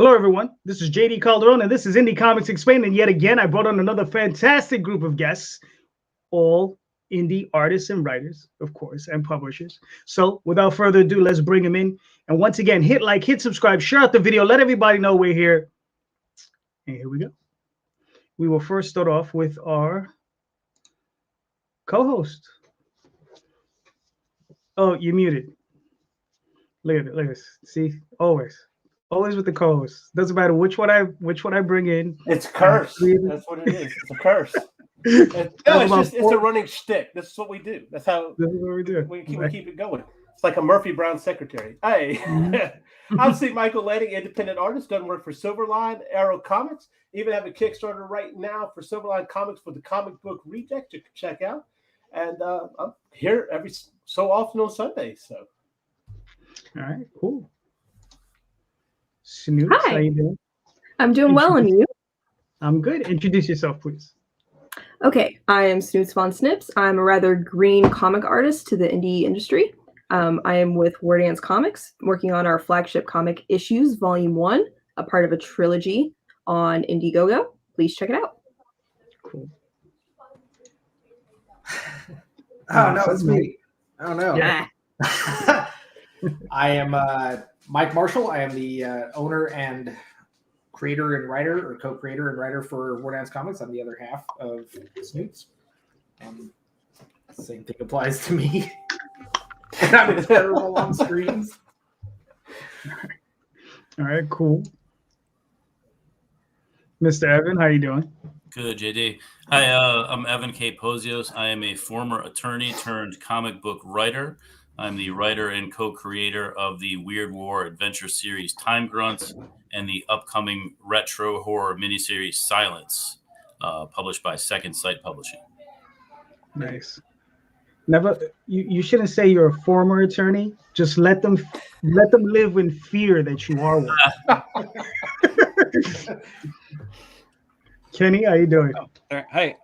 Hello, everyone. This is JD Calderon, and this is Indy Comics Explained. And yet again, I brought on another fantastic group of guests, all indie artists and writers, of course, and publishers. So without further ado, let's bring them in. And once again, hit like, hit subscribe, share out the video, let everybody know we're here. And here we go. We will first start off with our co-host. Oh, you're muted. Look at it. Look at this. See, always with the co-host. Doesn't matter which one I bring in. It's a curse. That's what it is. It's a curse. It's a running shtick. This is what we do. This is what we do. We keep it going. It's like a Murphy Brown secretary. Hey, I'm C. Michael Lanning, independent artist, done work for Silverline, Arrow Comics. Even have a Kickstarter right now for Silverline Comics for the comic book reject you can check out. And I'm here every so often on Sundays. So, all right, cool. Snoots, hi. How you doing? I'm doing well, and you? I'm good. Introduce yourself, please. Okay, I am Snoots VonSnips. I'm a rather green comic artist to the indie industry. I am with War Dance Comics, working on our flagship comic Issues, Volume 1, a part of a trilogy on Indiegogo. Please check it out. Cool. Oh, no, it's me. Oh, no. Yeah. I am Mike Marshall. I am the owner and creator and writer, or co-creator and writer for War Dance Comics. I'm the other half of Snoots. Same thing applies to me. And I'm terrible on screens. All right, cool. Mr. Evan, how you doing? Good, JD. Hi, I'm Evan K. Pozios. I am a former attorney turned comic book writer. I'm the writer and co-creator of the Weird War adventure series Time Grunts and the upcoming retro horror miniseries Silence, published by Second Sight Publishing. Nice. Never. You shouldn't say you're a former attorney. Just let them live in fear that you are one. Kenny, how you doing? Hi.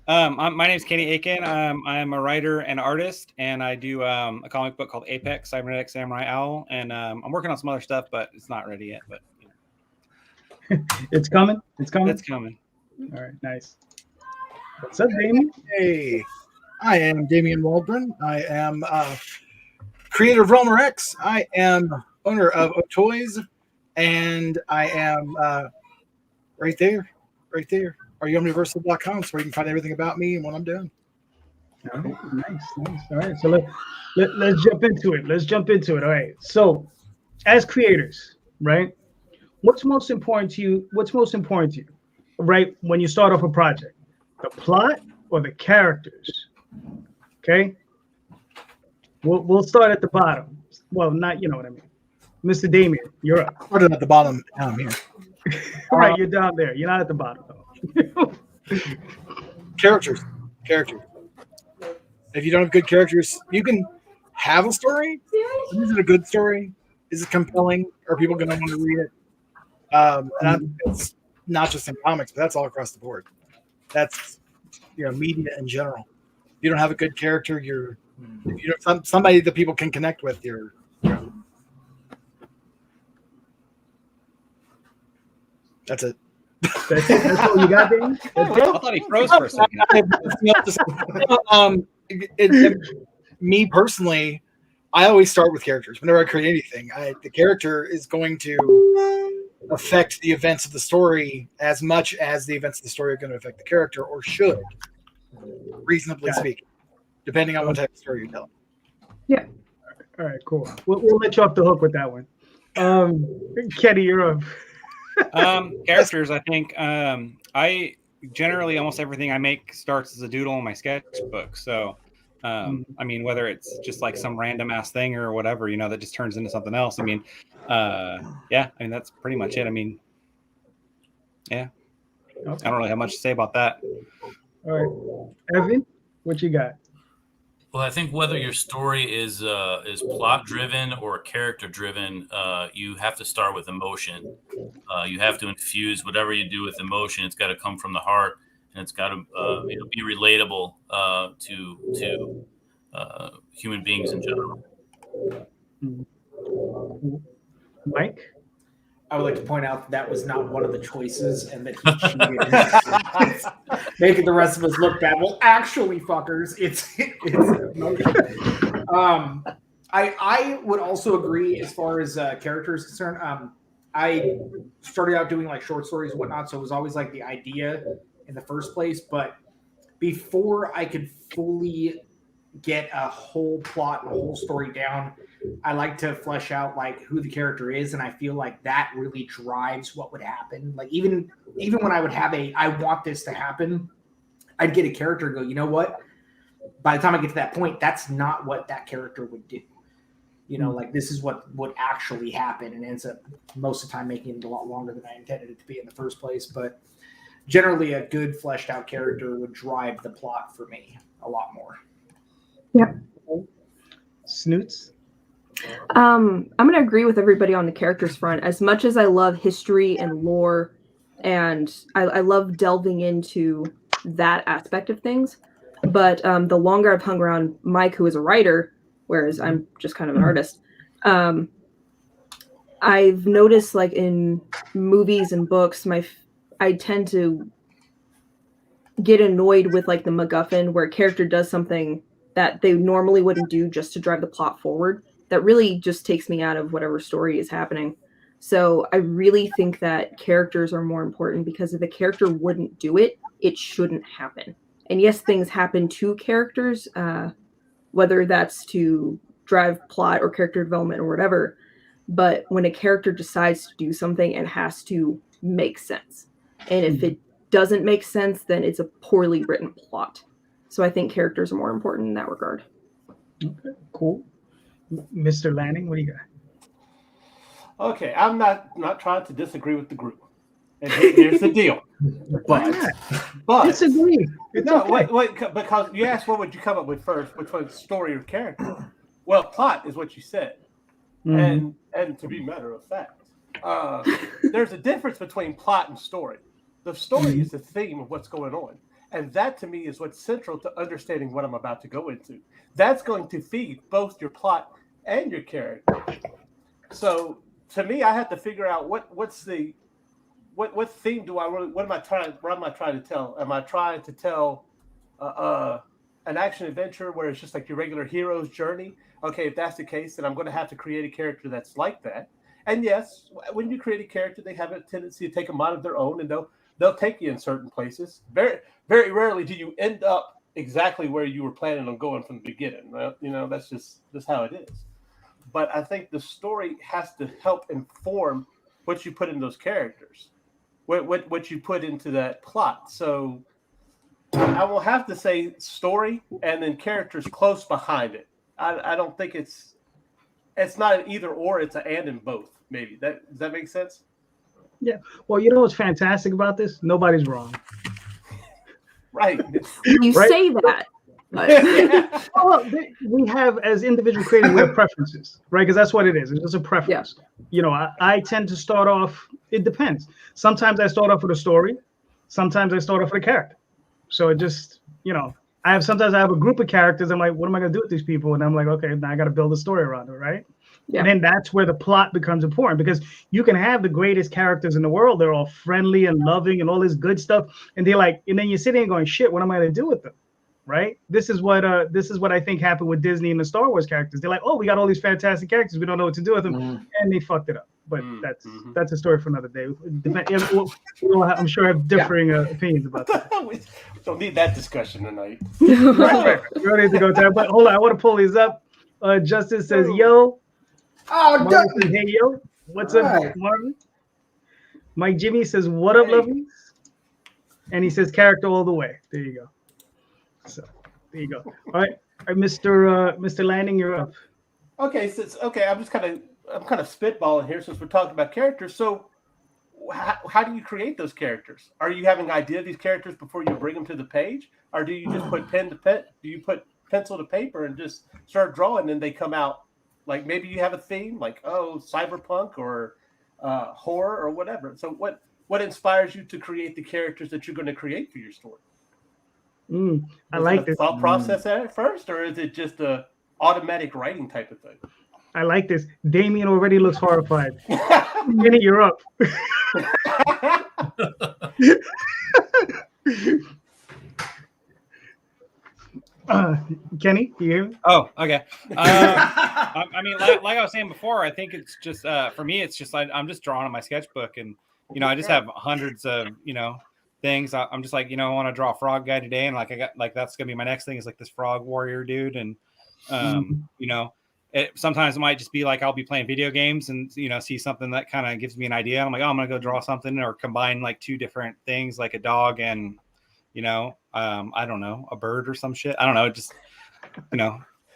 My name is Kenny Aitken. I'm a writer and artist, and I do a comic book called Apex, Cybernetic Samurai Owl, and I'm working on some other stuff, but it's not ready yet. But It's coming. It's coming. it's coming. All right, nice. What's up, Damion? Hey, I am Damion Waldbrunn. I am creator of Realmer X. I am owner of Toys, and I am right there, RUniversal.com, where you can find everything about me and what I'm doing. All right, nice. All right, so let's jump into it. All right. So, as creators, right? What's most important to you? Right, when you start off a project, the plot or the characters? Okay. We'll start at the bottom. Well, not you know what I mean. Mr. Damion, you're up. I started at the bottom. Now I'm here. All right, you're down there. You're not at the bottom though. Characters. If you don't have good characters, you can have a story. Is it a good story? Is it compelling? Are people going to want to read it? It's not just in comics, but that's all across the board. That's media in general. If you don't have a good character, if you don't somebody that people can connect with, that's it. That's all you got, Damion? I thought he froze for a second. Me personally, I always start with characters. Whenever I create anything, the character is going to affect the events of the story as much as the events of the story are going to affect the character, or should, reasonably speaking, depending on what type of story you're telling. Yeah. All right, cool. We'll let you off the hook with that one. Kenny, you're up. Characters, I think. I generally almost everything I make starts as a doodle in my sketchbook. So, I mean, whether it's just like some random ass thing or whatever, that just turns into something else. I mean, that's pretty much it. I mean, yeah. Okay. I don't really have much to say about that. All right, Evan, what you got? Well, I think whether your story is plot driven or character driven, you have to start with emotion. You have to infuse whatever you do with emotion. It's got to come from the heart, and it's got to be relatable to human beings in general. Mike? I would like to point out that was not one of the choices, and that he cheated, making the rest of us look bad. Well, actually, fuckers, it's I would also agree as far as character is concerned. I started out doing like short stories and whatnot, so it was always like the idea in the first place. But before I could fully get a whole plot and a whole story down, I like to flesh out like who the character is, and I feel like that really drives what would happen. Like even when I would have I want this to happen, I'd get a character and go, you know what? By the time I get to that point, that's not what that character would do. You know, like this is what would actually happen, and ends up most of the time making it a lot longer than I intended it to be in the first place. But generally, a good fleshed out character would drive the plot for me a lot more. Yeah. Snoots. I'm going to agree with everybody on the characters front. As much as I love history and lore, and I love delving into that aspect of things, but the longer I've hung around Mike, who is a writer, whereas I'm just kind of an artist, I've noticed like in movies and books, I tend to get annoyed with like the MacGuffin, where a character does something that they normally wouldn't do just to drive the plot forward. That really just takes me out of whatever story is happening. So I really think that characters are more important, because if a character wouldn't do it, it shouldn't happen. And yes, things happen to characters, whether that's to drive plot or character development or whatever. But when a character decides to do something, it has to make sense. And if it doesn't make sense, then it's a poorly written plot. So I think characters are more important in that regard. Okay, cool. Mr. Lanning, what do you got? Okay, I'm not trying to disagree with the group. And here's the deal. But disagree. Wait, because you asked what would you come up with first, which was story or character. Well, plot is what you said. And to be matter of fact, there's a difference between plot and story. The story is the theme of what's going on. And that, to me, is what's central to understanding what I'm about to go into. That's going to feed both your plot and your character. So, to me, I have to figure out what theme do I really? What am I trying to tell? Am I trying to tell an action adventure where it's just like your regular hero's journey? Okay, if that's the case, then I'm going to have to create a character that's like that. And yes, when you create a character, they have a tendency to take a mind of their own, and they'll take you in certain places. Very, very rarely do you end up exactly where you were planning on going from the beginning. You know, that's how it is. But I think the story has to help inform what you put in those characters, what you put into that plot. So I will have to say story and then characters close behind it. I don't think it's not an either or, it's an and in both. Maybe does that make sense? Yeah. Well, you know what's fantastic about this? Nobody's wrong. Right. You say that. But... well, we have, as individual creators, we have preferences, right? Because that's what it is. It's just a preference. Yeah. You know, I tend to start off, it depends. Sometimes I start off with a story. Sometimes I start off with a character. So it just, you know, sometimes I have a group of characters. I'm like, what am I going to do with these people? And I'm like, okay, now I got to build a story around it, right? Yeah. And then that's where the plot becomes important, because you can have the greatest characters in the world. They're all friendly and loving and all this good stuff. And they're like, and then you're sitting there going, shit, what am I going to do with them? Right? This is what I think happened with Disney and the Star Wars characters. They're like, oh, we got all these fantastic characters. We don't know what to do with them. And they fucked it up. But that's a story for another day. I'm sure I have differing opinions about that. We don't need that discussion tonight. Right. We don't need to go there. But hold on, I want to pull these up. Justin says, yo. Oh, says, hey, yo. What's up, Marvin? Mike Jimmy says, what up, lovelies? And he says, character all the way. There you go. So there you go. All right, Mr. Lanning, you're up. Okay, I'm kind of spitballing here since we're talking about characters. So how do you create those characters? Are you having an idea of these characters before you bring them to the page, or do you just put pen to pen? Do you put pencil to paper and just start drawing, and they come out? Like maybe you have a theme, like cyberpunk or horror or whatever. So what inspires you to create the characters that you're going to create for your story? I like this thought process at first, or is it just a automatic writing type of thing? I like this. Damion already looks horrified. Kenny, you're up. Kenny, you hear me? Oh, okay. I mean, like I was saying before, I think it's just for me, it's just I'm just drawing on my sketchbook, and I just have hundreds of things. I'm just like I want to draw a frog guy today, and I got that's gonna be my next thing is this frog warrior dude, and sometimes it might just be I'll be playing video games and see something that kind of gives me an idea. I'm like, oh, I'm gonna go draw something or combine two different things, like a dog and I don't know, a bird or some shit. I don't know. Just,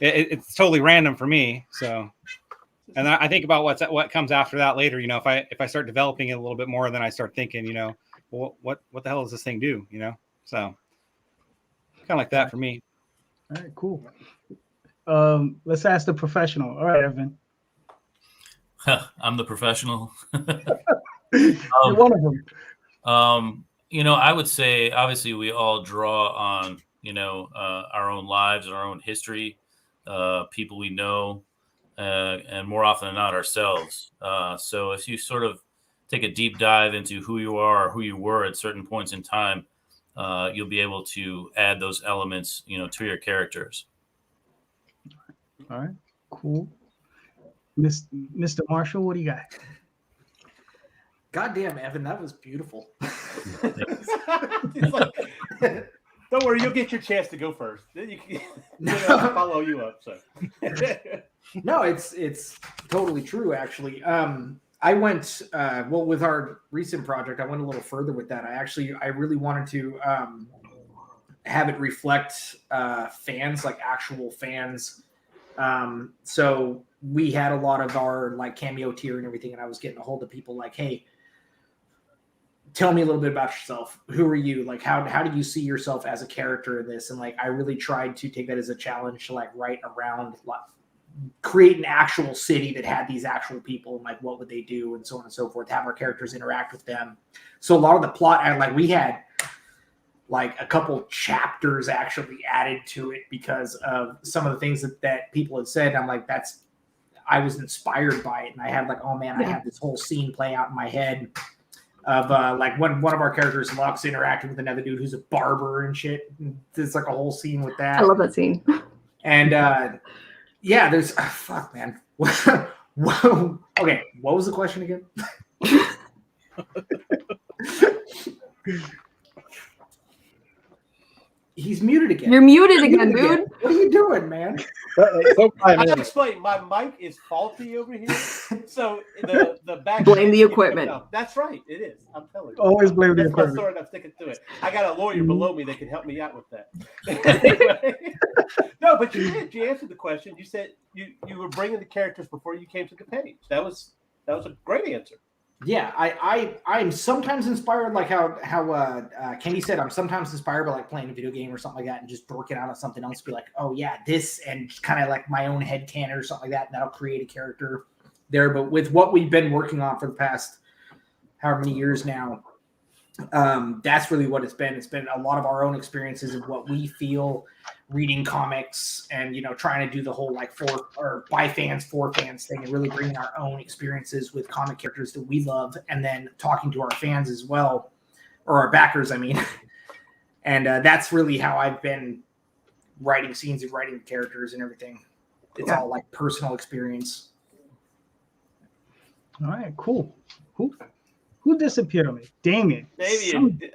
it's totally random for me. So, and I think about what comes after that later. If I start developing it a little bit more, then I start thinking, well, what the hell does this thing do? So kind of like that for me. All right, cool. Let's ask the professional. All right, Evan. I'm the professional. You're one of them. I would say, obviously, we all draw on, our own lives, our own history, people we know, and more often than not, ourselves. So if you sort of take a deep dive into who you are or who you were at certain points in time, you'll be able to add those elements, to your characters. All right, cool. Mr. Marshall, what do you got? Goddamn, Evan, that was beautiful. Don't worry, you'll get your chance to go first. Then you can follow you up. So no, it's totally true. Actually, I went with our recent project. I went a little further with that. I really wanted to have it reflect fans, actual fans. So we had a lot of our cameo tier and everything, and I was getting a hold of people hey, tell me a little bit about yourself. Who are you? How do you see yourself as a character in this? And I really tried to take that as a challenge to write around, create an actual city that had these actual people and what would they do and so on and so forth, have our characters interact with them. So a lot of the plot, and we had a couple chapters actually added to it because of some of the things that people had said. I'm I was inspired by it. And I had oh man, I had this whole scene play out in my head of when one of our characters, Lux, interacting with another dude who's a barber and shit. There's a whole scene with that. I love that scene. And there's fuck, man. Whoa. Okay, what was the question again? He's muted again. You're muted again, dude. What are you doing, man? I'll explain. My mic is faulty over here, so the back. Blame the equipment. That's right. It is. I'm telling you. Always blame the equipment. That's my sword. I'm sticking to it. I got a lawyer below me that can help me out with that. No, but you did. You answered the question. You said you were bringing the characters before you came to the page. That was a great answer. Yeah, I'm sometimes inspired, how Kenny said, I'm sometimes inspired by playing a video game or something like that and just working out on something else, be oh yeah, this, and kind of my own headcanon or something like that, and that'll create a character there. But with what we've been working on for the past however many years now, that's really what it's been. It's been a lot of our own experiences of what we feel reading comics and, trying to do the whole by fans for fans thing and really bringing our own experiences with comic characters that we love and then talking to our fans as well, or our backers, I mean. And that's really how I've been writing scenes and writing characters and everything. It's all personal experience. All right, cool. Who disappeared on me? Damion.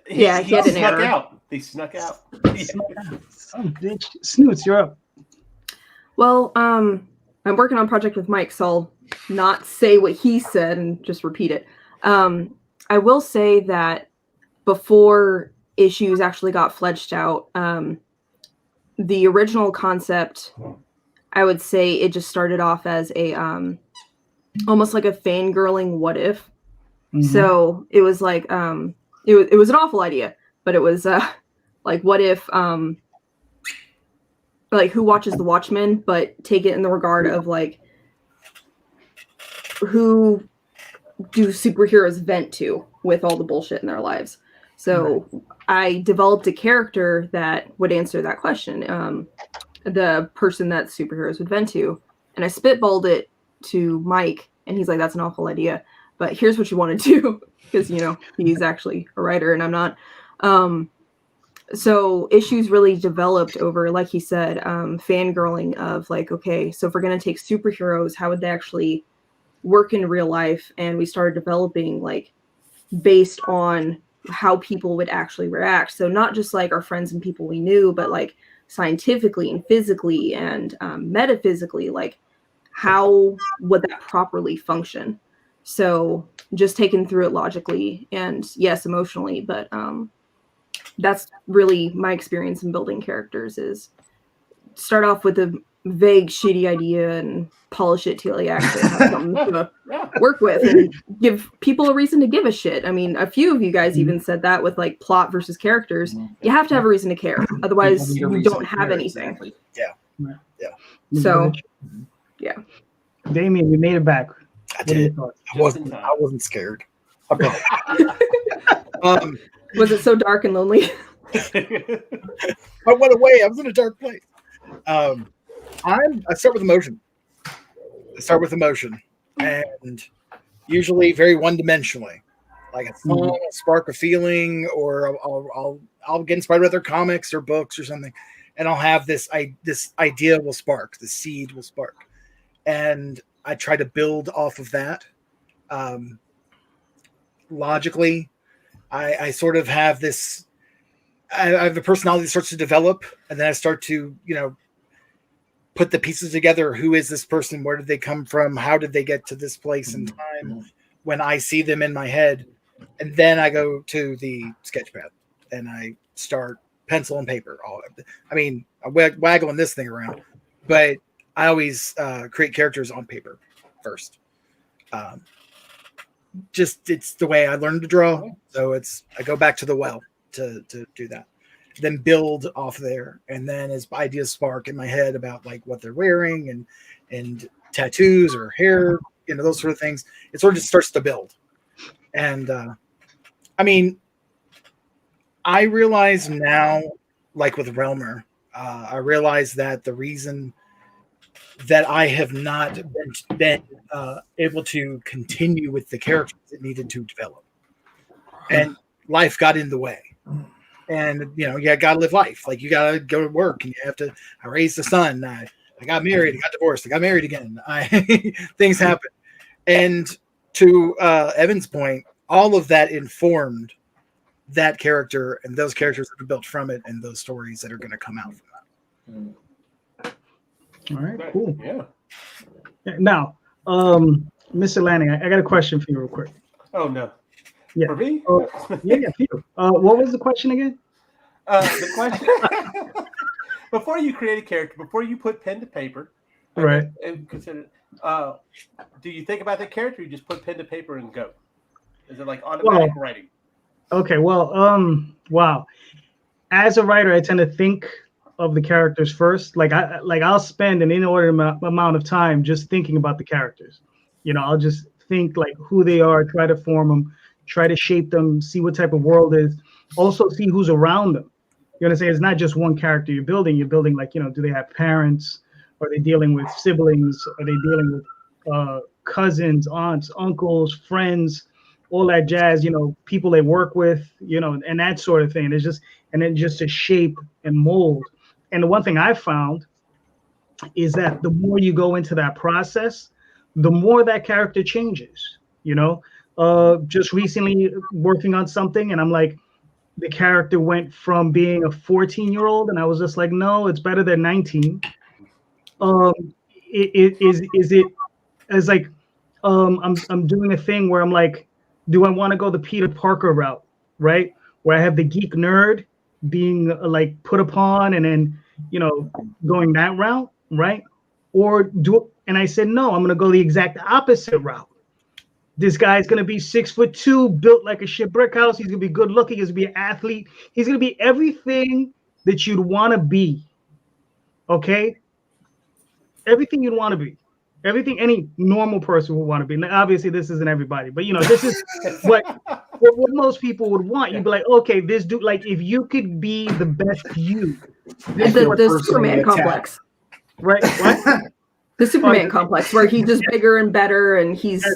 He had an error. He snuck out. Some bitch. Snoots, you're up. Well, I'm working on a project with Mike, so I'll not say what he said and just repeat it. I will say that before issues actually got fledged out, the original concept, I would say it just started off as a almost like a fangirling what if. Mm-hmm. So it was it was an awful idea, but it was what if who watches The Watchmen, but take it in the regard of who do superheroes vent to with all the bullshit in their lives. So I developed a character that would answer that question, the person that superheroes would vent to, and I spitballed it to Mike, and he's like, "That's an awful idea, but here's what you want to do," because he's actually a writer and I'm not. So issues really developed over, like he said, fangirling of like, okay, so if we're going to take superheroes, how would they actually work in real life? And we started developing like based on how people would actually react. So not just like our friends and people we knew, but like scientifically and physically and metaphysically, like how would that properly function? So just taken through it logically and yes, emotionally, but that's really my experience in building characters is start off with a vague, shitty idea and polish it till you actually have something to work with and give people a reason to give a shit. I mean, a few of you guys even said that with like plot versus characters. You have to have a reason to care. Otherwise, you don't have anything. Exactly. Yeah. So, yeah. Damion, you made it back. I did. I wasn't scared. Was it so dark and lonely? I went away. I was in a dark place. I start with emotion. And usually very one-dimensionally, like a song, a spark of feeling, or I'll get inspired with other comics or books or something, and I'll have this idea will spark, the seed will spark, and I try to build off of that. Logically, I sort of have this. I have a personality that starts to develop, and then I start to, put the pieces together. Who is this person? Where did they come from? How did they get to this place in time? When I see them in my head, and then I go to the sketchpad and I start pencil and paper. I'm waggling this thing around, but I always create characters on paper first. It's the way I learned to draw. So I go back to the well to do that, then build off there. And then as ideas spark in my head about like what they're wearing and tattoos or hair, those sort of things, it sort of just starts to build. And I realize now, like with Realmer, I realize that the reason that I have not been able to continue with the characters it needed to develop, and life got in the way. And you gotta live life. Like you gotta go to work, and you have to. I raised a son. I got married. I got divorced. I got married again. Things happen. And to Evan's point, all of that informed that character and those characters that are built from it, and those stories that are going to come out from that. All right, cool. Yeah. Now, Mr. Lanning, I got a question for you real quick. Oh, no. Yeah. For me? Yeah, for you. What was the question again? The question, before you create a character, before you put pen to paper, right, and consider, do you think about the character, or you just put pen to paper and go? Is it like automatic writing? Okay, wow. As a writer, I tend to think of the characters first. I'll spend an inordinate amount of time just thinking about the characters. I'll just think like who they are, try to form them, try to shape them, see what type of world is. Also see who's around them. You understand? It's not just one character you're building. You're building do they have parents? Are they dealing with siblings? Are they dealing with cousins, aunts, uncles, friends, all that jazz? People they work with, and that sort of thing. It's just to shape and mold. And the one thing I found is that the more you go into that process, the more that character changes. Just recently working on something, and I'm like, the character went from being a 14-year-old, and I was just like, no, it's better than 19. I'm doing a thing where I'm like, do I want to go the Peter Parker route, right? Where I have the geek nerd being like put upon, and then going that route, right? And I said, no, I'm gonna go the exact opposite route. This guy's gonna be 6'2", built like a shit brick house. He's gonna be good looking. He's gonna be an athlete. He's gonna be everything that you'd want to be. Okay, everything you'd want to be, everything any normal person would want to be. Now, obviously, this isn't everybody, but this is what most people would want. You'd be like, okay, this dude, like, if you could be the best you, the Superman complex, right? What? The Superman complex, where he's just bigger and better, and he's right.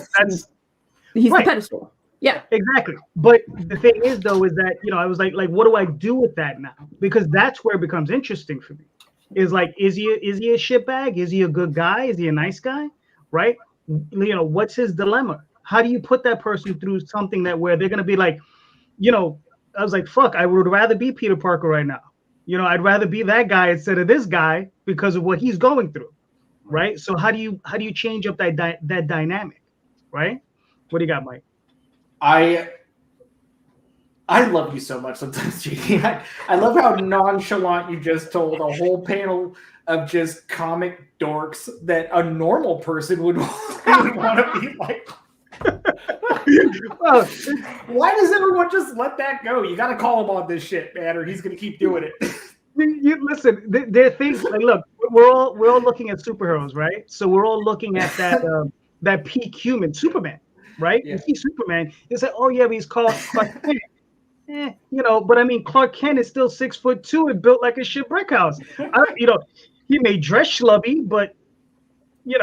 the pedestal. Yeah, exactly. But the thing is, though, is that I was like, what do I do with that now? Because that's where it becomes interesting for me. Is like, is he a shitbag? Is he a good guy? Is he a nice guy? Right? What's his dilemma? How do you put that person through something where they're gonna be like, I was like, fuck, I would rather be Peter Parker right now. I'd rather be that guy instead of this guy because of what he's going through. Right? So how do you change up that dynamic? Right? What do you got, Mike? I love you so much sometimes, JD. I love how nonchalant you just told a whole panel of just comic dorks that a normal person would want to be like. Well, why does everyone just let that go? You got to call him on this shit, man, or he's going to keep doing it. Listen, there are things like, look, we're all looking at superheroes, right? So we're all looking at that peak human, Superman. Right? Yeah. You see Superman, you say, oh yeah, but he's called Clark Kent. But I mean, Clark Kent is still 6'2" and built like a shit brick house. He may dress schlubby, but he's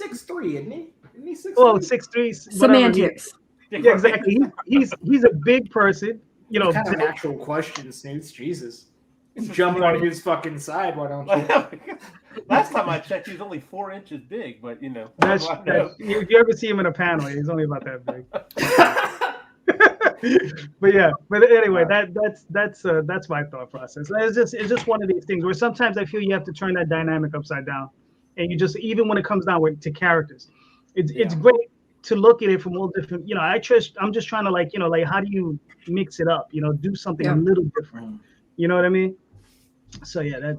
6'3", isn't he? Isn't he 6'3"? Well, 6'3". Semantics. Yeah, exactly. He's a big person. Kind of an actual question, Snoots. Jesus. Jump on his fucking side, why don't you? Last time I checked, he's only 4 inches big, but That's if you ever see him in a panel, he's only about that big. but anyway, that's my thought process. It's just one of these things where sometimes I feel you have to turn that dynamic upside down, and you just, even when it comes down to characters, it's great to look at it from all different. I'm just trying to how do you mix it up? Do something a little different. You know what I mean? So yeah,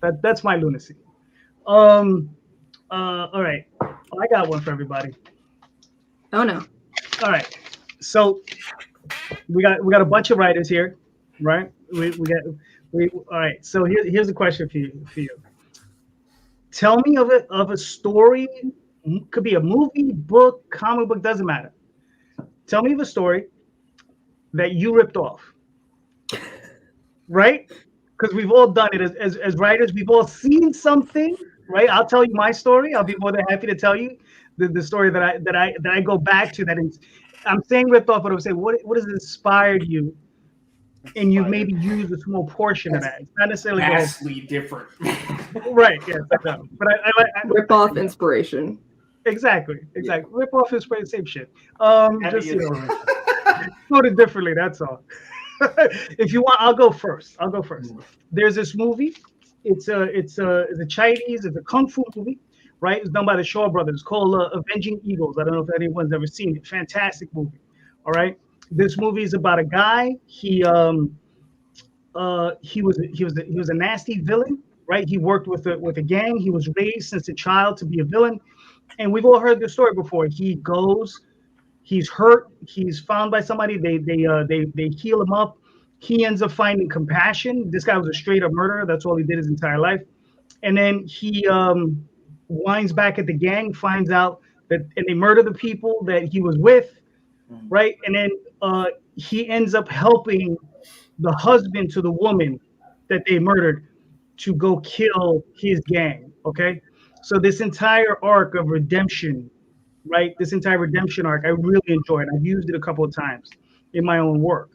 that's my lunacy. All right, I got one for everybody. Oh no. All right, so we got a bunch of writers here, right? All right. So here's a question for you. Tell me of a story. Could be a movie, book, comic book, doesn't matter. Tell me of a story that you ripped off. Right? Because we've all done it as writers. We've all seen something, right? I'll tell you my story. I'll be more than happy to tell you the story that I go back to. I'm saying ripped off, but I'm saying what has inspired you, and you've maybe used a small portion of that. It's not necessarily vastly different. Right? Yes, I know. But I rip off inspiration. Exactly. Rip off inspiration, same shit. Just put it differently. That's all. If you want, I'll go first. There's this movie. It's a Chinese. It's a kung fu movie, right? It's done by the Shaw brothers, called Avenging Eagles. I don't know if anyone's ever seen it. Fantastic movie. All right. This movie is about a guy. He was a nasty villain, right? He worked with a gang. He was raised since a child to be a villain, and we've all heard this story before. He goes. He's hurt. He's found by somebody. They heal him up. He ends up finding compassion. This guy was a straight up murderer. That's all he did his entire life. And then he winds back at the gang, finds out that, and they murder the people that he was with, right? And then he ends up helping the husband to the woman that they murdered to go kill his gang. Okay, so this entire arc of redemption. Right, this entire redemption arc, I really enjoyed. I've used it a couple of times in my own work,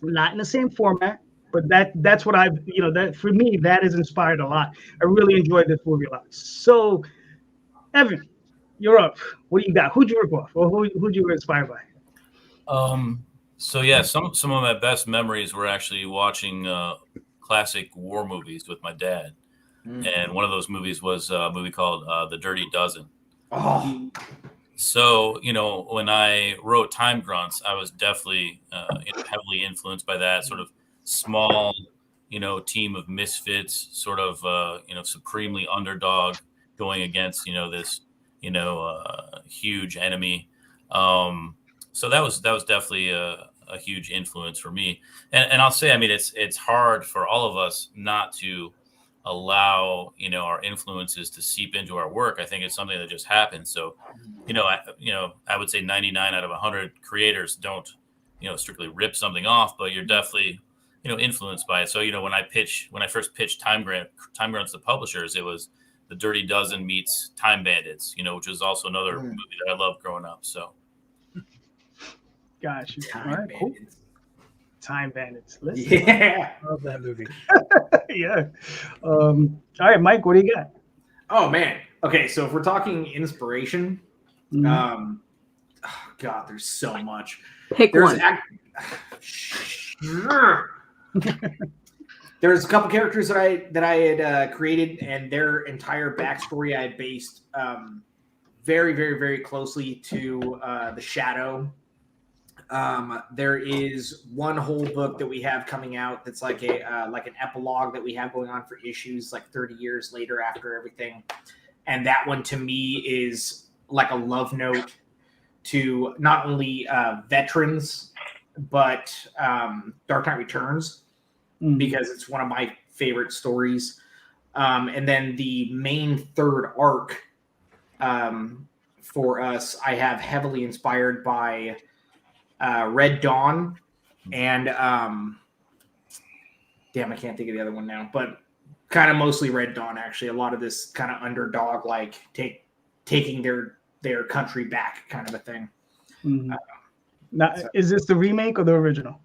not in the same format, but that's what that for me, that has inspired a lot. I really enjoyed this movie a lot. So, Evan, you're up. What do you got? Who'd you rip off, or who'd you inspire by? So yeah, some of my best memories were actually watching classic war movies with my dad, and one of those movies was a movie called The Dirty Dozen. Oh. So, when I wrote Time Grunts, I was definitely heavily influenced by that sort of small, team of misfits, sort of, supremely underdog going against, this, huge enemy. So that was definitely a huge influence for me. And I'll say, I mean, it's hard for all of us not to allow our influences to seep into our work. I think it's something that just happens. So I would say 99 out of 100 creators don't strictly rip something off, but you're definitely influenced by it. So when I first pitched Time Grunts to publishers, it was The Dirty Dozen meets Time Bandits, which is also another movie that I loved growing up. So, gotcha. Time Bandits. Time Bandits. Listen. Yeah, I love that movie. Yeah. All right, Mike, what do you got? Oh man. Okay, so if we're talking inspiration, oh God, there's so much. Pick one. There's a couple characters that I had created, and their entire backstory I had based very, very, very closely to the Shadow. There is one whole book that we have coming out that's like an epilogue that we have going on for issues like 30 years later after everything, and that one to me is like a love note to not only veterans but Dark Knight Returns. Because it's one of my favorite stories. And then the main third arc for us, I have heavily inspired by Red Dawn and damn, I can't think of the other one now, but kind of mostly Red Dawn, actually. A lot of this kind of underdog, like taking their country back kind of a thing. Now, is this the remake or the original?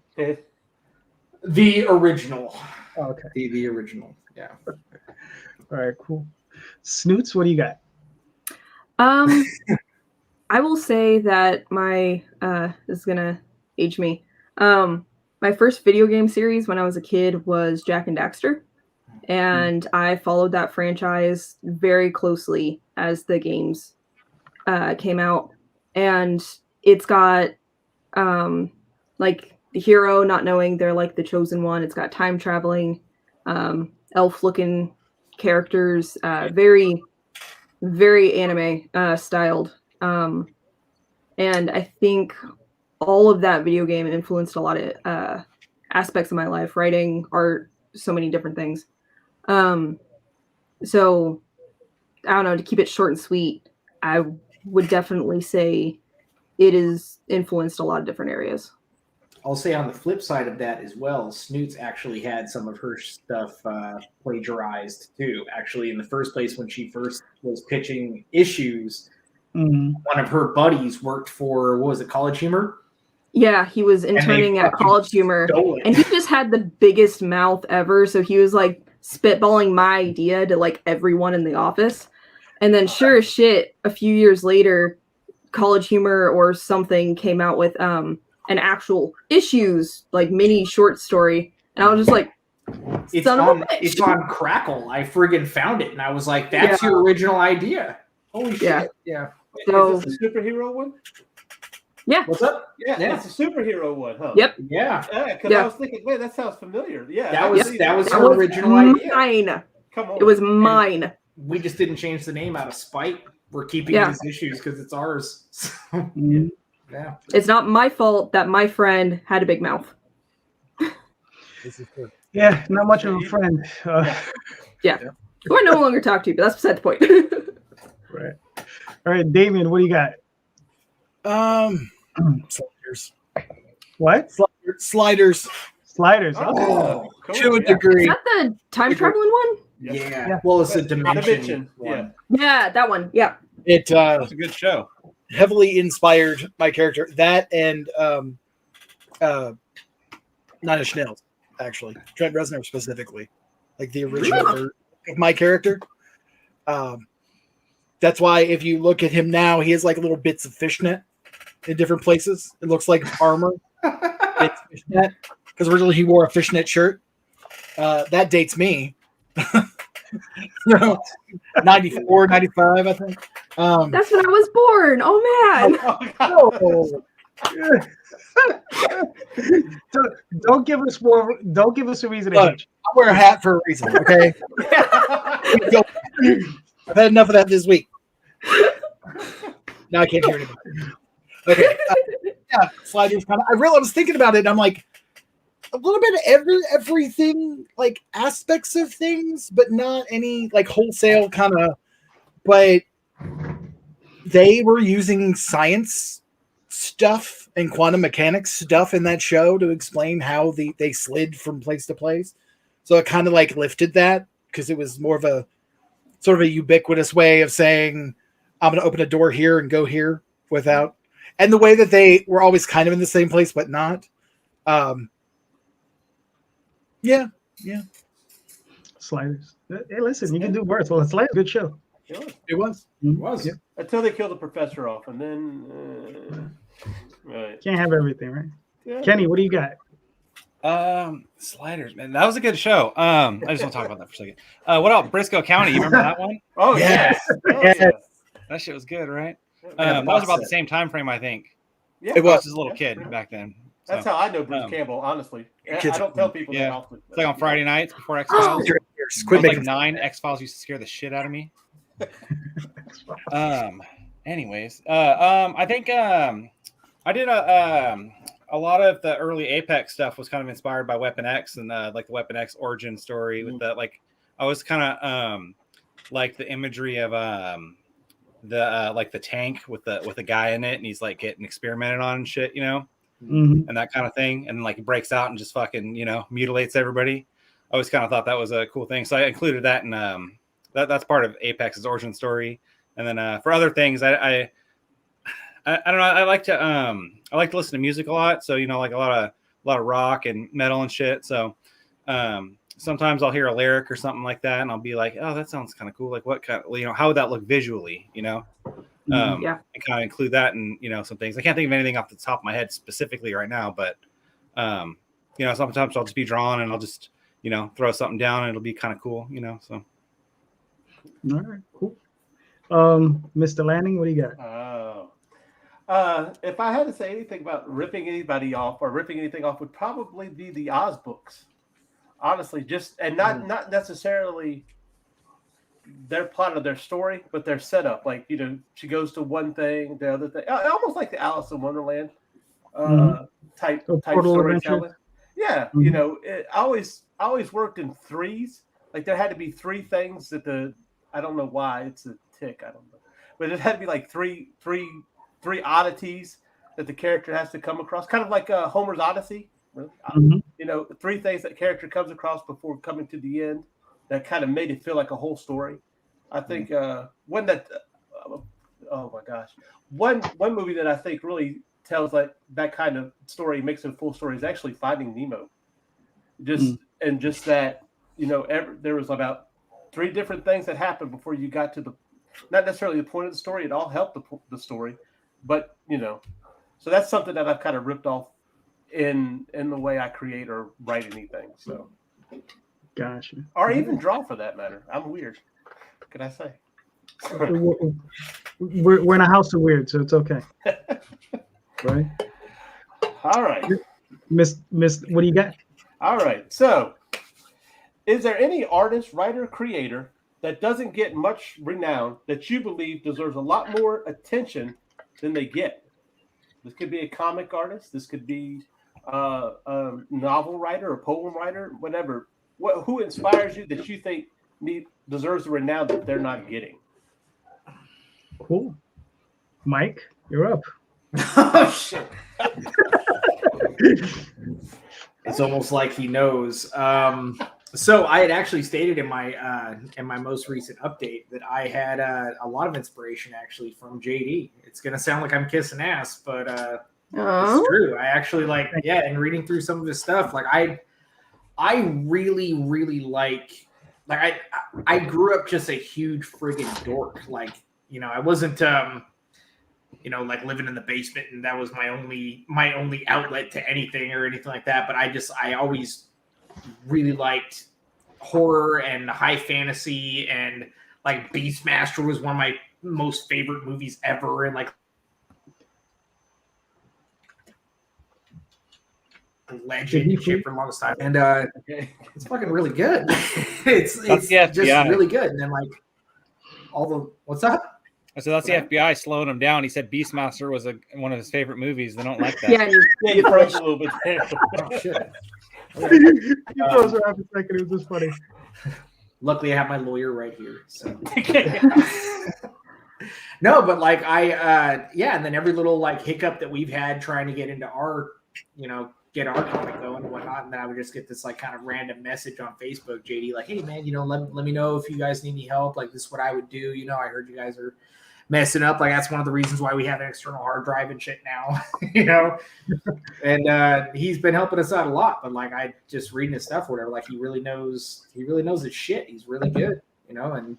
The original. Oh, okay. The original. Yeah. All right, cool. Snoots, what do you got? I will say that my this is gonna age me. My first video game series when I was a kid was Jak and Daxter, and I followed that franchise very closely as the games came out, and it's got like the hero not knowing they're like the chosen one. It's got time traveling, elf looking characters, very, very anime styled. And I think all of that video game influenced a lot of aspects of my life, writing, art, so many different things. So I don't know, to keep it short and sweet, I would definitely say it has influenced a lot of different areas. I'll say on the flip side of that as well, Snoots actually had some of her stuff plagiarized too. Actually, in the first place, when she first was pitching issues, one of her buddies worked for, what was it, College Humor? Yeah, he was interning at College Humor, and he just had the biggest mouth ever. So he was like spitballing my idea to like everyone in the office. And then sure as shit, a few years later, College Humor or something came out with an actual issues, like mini short story. And I was just like, it's on Crackle. I friggin' found it. And I was like, that's your original idea. Holy shit. Yeah. So, is this a superhero one? Yeah. What's up? Yeah, it's a superhero one, huh? Yep. Yeah. Because I was thinking, wait, that sounds familiar. Yeah. That was her original idea. Mine. Come on. It was mine. And we just didn't change the name out of spite. We're keeping these issues because it's ours. So, yeah. It's not my fault that my friend had a big mouth. This is good. Yeah, not much of a friend. Yeah. Who I no longer talk to, but that's beside the point. Right. All right, Damion, what do you got? Sliders. What? Sliders. Sliders. Oh, To a degree. Is that the time traveling one? Yeah. Well, it's a dimension one. Yeah, that one. Yeah. It That's a good show. heavily inspired my character. That and Nine Inch Nails, actually. Trent Reznor specifically. Like the original version of my character. That's why if you look at him now, he has like little bits of fishnet in different places. It looks like armor. It's fishnet. Because originally he wore a fishnet shirt. That dates me. 94, 95, I think. That's when I was born. Oh man. Don't give us more. Don't give us a reason to hate you. I wear a hat for a reason, okay? I've had enough of that this week. Now I can't hear anybody. Okay. Yeah, sliders kind of. I was thinking about it, and I'm like, a little bit of everything, like aspects of things, but not any like wholesale kind of. But they were using science stuff and quantum mechanics stuff in that show to explain how they slid from place to place. So it kind of like lifted that because it was more of a sort of a ubiquitous way of saying, I'm going to open a door here and go here without, and the way that they were always kind of in the same place, but not. Yeah. Sliders. Hey, listen, you can do worse. Well, Sliders, good show. It was. Yeah. Until they kill the professor off, and then right. Can't have everything, right? Yeah. Kenny, what do you got? Sliders, man, that was a good show. I just want to talk about that for a second. What else? Briscoe County, you remember that one? Oh yes. That shit was good, right? That was about the same time frame, I think. Yeah, it was. I was a little kid back then. So. That's how I know Bruce Campbell, honestly. I don't tell people that often. It's like on Friday nights before X-Files. Like 9 X-Files used to scare the shit out of me. Anyways, I think I did a lot of the early Apex stuff was kind of inspired by Weapon X and like the Weapon X origin story with the like I was kind of like the imagery of the like the tank with the guy in it and he's like getting experimented on and shit, you know, and that kind of thing, and like it breaks out and just fucking, you know, mutilates everybody. I always kind of thought that was a cool thing, so I included that in that's part of Apex's origin story. And then for other things, I don't know. I like to listen to music a lot. So, you know, like a lot of rock and metal and shit. So sometimes I'll hear a lyric or something like that, and I'll be like, oh, that sounds kind of cool. Like what kind of, you know, how would that look visually? You know, and kind of include that in, you know, some things. I can't think of anything off the top of my head specifically right now, but you know, sometimes I'll just be drawing and I'll just, you know, throw something down and it'll be kind of cool, you know. So. All right, cool. Mr. Lanning, what do you got? If I had to say anything about ripping anybody off or ripping anything off, would probably be the Oz books. Honestly, just and not necessarily their plot of their story, but their setup. Like, you know, she goes to one thing, the other thing, almost like the Alice in Wonderland type storytelling. Yeah, you know, I always worked in threes. Like there had to be 3 things that I don't know why it's a tick. I don't know, but it had to be like three oddities that the character has to come across, kind of like Homer's Odyssey. You know, 3 things that character comes across before coming to the end that kind of made it feel like a whole story. I think one that, oh my gosh, one movie that I think really tells like that kind of story, makes it a full story, is actually Finding Nemo. Just that, you know, there was about 3 different things that happened before you got to not necessarily the point of the story. It all helped the story, but you know, so that's something that I've kind of ripped off in the way I create or write anything. So, gotcha. Or even draw for that matter. I'm weird. What can I say? We're in a house of weird, so it's okay. Right. All right. Miss, what do you got? All right. So, is there any artist, writer, creator that doesn't get much renown that you believe deserves a lot more attention than they get? This could be a comic artist. This could be a novel writer, a poem writer, whatever. Who inspires you that you think deserves the renown that they're not getting? Cool. Mike, you're up. Oh, shit. It's almost like he knows. So I had actually stated in my most recent update that I had a lot of inspiration actually from JD. It's gonna sound like I'm kissing ass, but it's true. I actually and reading through some of his stuff, like I really, really like I grew up just a huge friggin' dork. Like, you know, I wasn't you know, like living in the basement and that was my only outlet to anything or anything like that. But I always really liked horror and high fantasy, and like Beastmaster was one of my most favorite movies ever, and like legend and shit for the longest time. And it's fucking really good. it's just really good. And then like all the what's up? So that's the FBI slowing him down. He said Beastmaster was one of his favorite movies. They don't like that. Yeah, you froze a little bit there. Oh, shit. You froze for half a second. It was just funny. Luckily, I have my lawyer right here. So. No, but like and then every little like hiccup that we've had trying to get into our, you know, get our comic going and whatnot. And then I would just get this like kind of random message on Facebook, JD, like, hey man, let me know if you guys need any help. Like, this is what I would do. I heard you guys are messing up. Like, that's one of the reasons why we have an external hard drive and shit now, and he's been helping us out a lot. But like, I just reading his stuff or whatever, like he really knows his shit. He's really good, and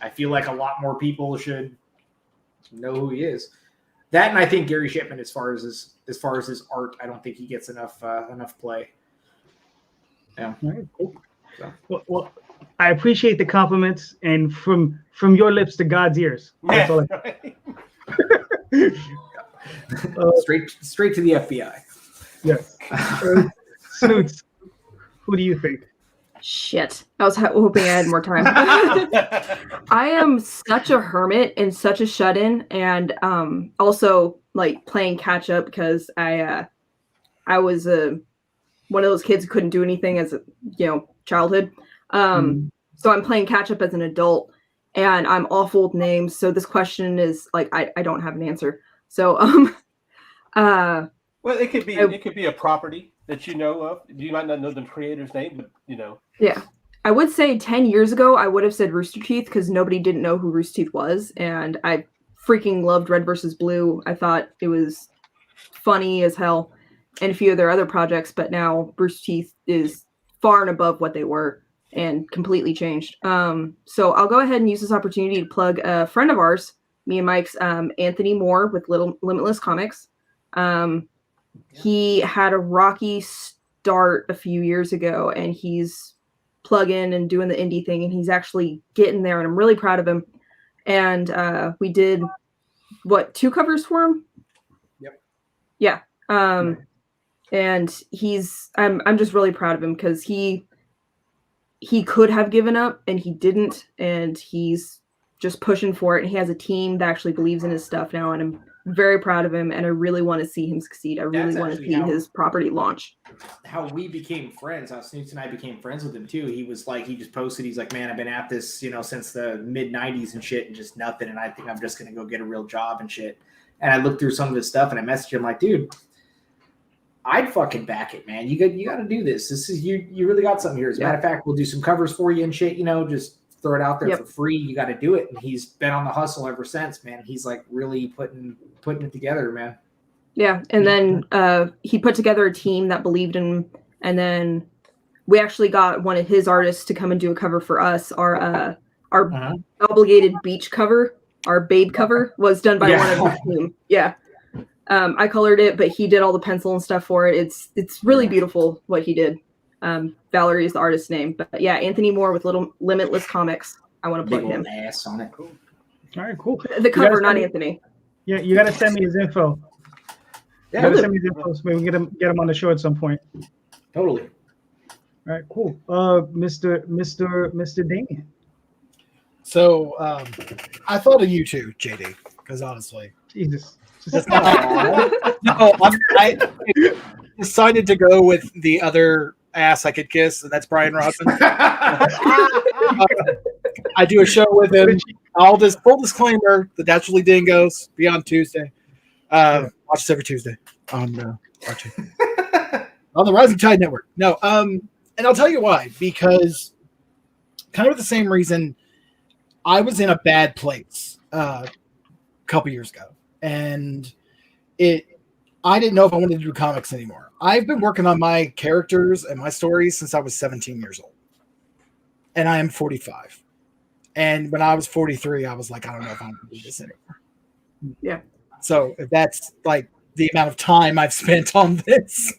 I feel like a lot more people should know who he is. That, and I think Gary Shipman, as far as his art, I don't think he gets enough play. Yeah. All right, cool. So. Well, I appreciate the compliments, and from your lips to God's ears. That's all straight to the FBI. Yes. Snoots, who do you think? Shit. I was hoping I had more time. I am such a hermit and such a shut-in, and also like playing catch up because I was one of those kids who couldn't do anything as a childhood. So I'm playing catch up as an adult, and I'm awful with names. So this question is like I don't have an answer. So well, it could be a property that you know of. You might not know the creator's name, but Yeah. I would say 10 years ago, I would have said Rooster Teeth because nobody didn't know who Rooster Teeth was. And I freaking loved Red vs. Blue. I thought it was funny as hell and a few of their other projects. But now Rooster Teeth is far and above what they were and completely changed. So I'll go ahead and use this opportunity to plug a friend of ours, me and Mike's, Anthony Moore with Limitless Comics. He had a rocky start a few years ago, and he's plugging and doing the indie thing, and he's actually getting there, and I'm really proud of him. And we did 2 covers for him? Yep. Yeah. And I'm just really proud of him because he could have given up and he didn't, and he's just pushing for it, and he has a team that actually believes in his stuff now, and I'm very proud of him, and I really want to see him succeed. I really want to see his property launch. How we became friends, how Snoots and I became friends with him too. He was like, he just posted, he's like, man, I've been at this, since the mid 90s and shit, and just nothing. And I think I'm just going to go get a real job and shit. And I looked through some of his stuff and I messaged him like, dude, I'd fucking back it, man. You got to do this. This is, you really got something here. As a matter of fact, we'll do some covers for you and shit, just throw it out there for free. You got to do it. And he's been on the hustle ever since, man. He's like really putting it together, man. Yeah. And then he put together a team that believed in him. And then we actually got one of his artists to come and do a cover for us. Our obligated beach cover, our babe cover was done by one of his team. Yeah. I colored it, but he did all the pencil and stuff for it. It's really beautiful what he did. Valerie is the artist's name, but yeah, Anthony Moore with Limitless Comics. I want to plug him. Ass on it. Cool. All right, cool. The cover, not Anthony. Yeah, you got to send me his info. Yeah, you got to send me his info so maybe we can get him on the show at some point. Totally. All right, cool. Mr. Damion. So I thought of you too, JD, because honestly, Jesus. I decided to go with the other ass I could kiss, and that's Brian Rodman. I do a show with him. All this full disclaimer: the Naturally Dingoes be on Tuesday. Watch this every Tuesday on watching on the Rising Tide Network. No, and I'll tell you why. Because kind of the same reason, I was in a bad place a couple years ago, and I didn't know if I wanted to do comics anymore. I've been working on my characters and my stories since I was 17 years old. And I am 45. And when I was 43, I was like, I don't know if I want to do this anymore. Yeah. So if that's like the amount of time I've spent on this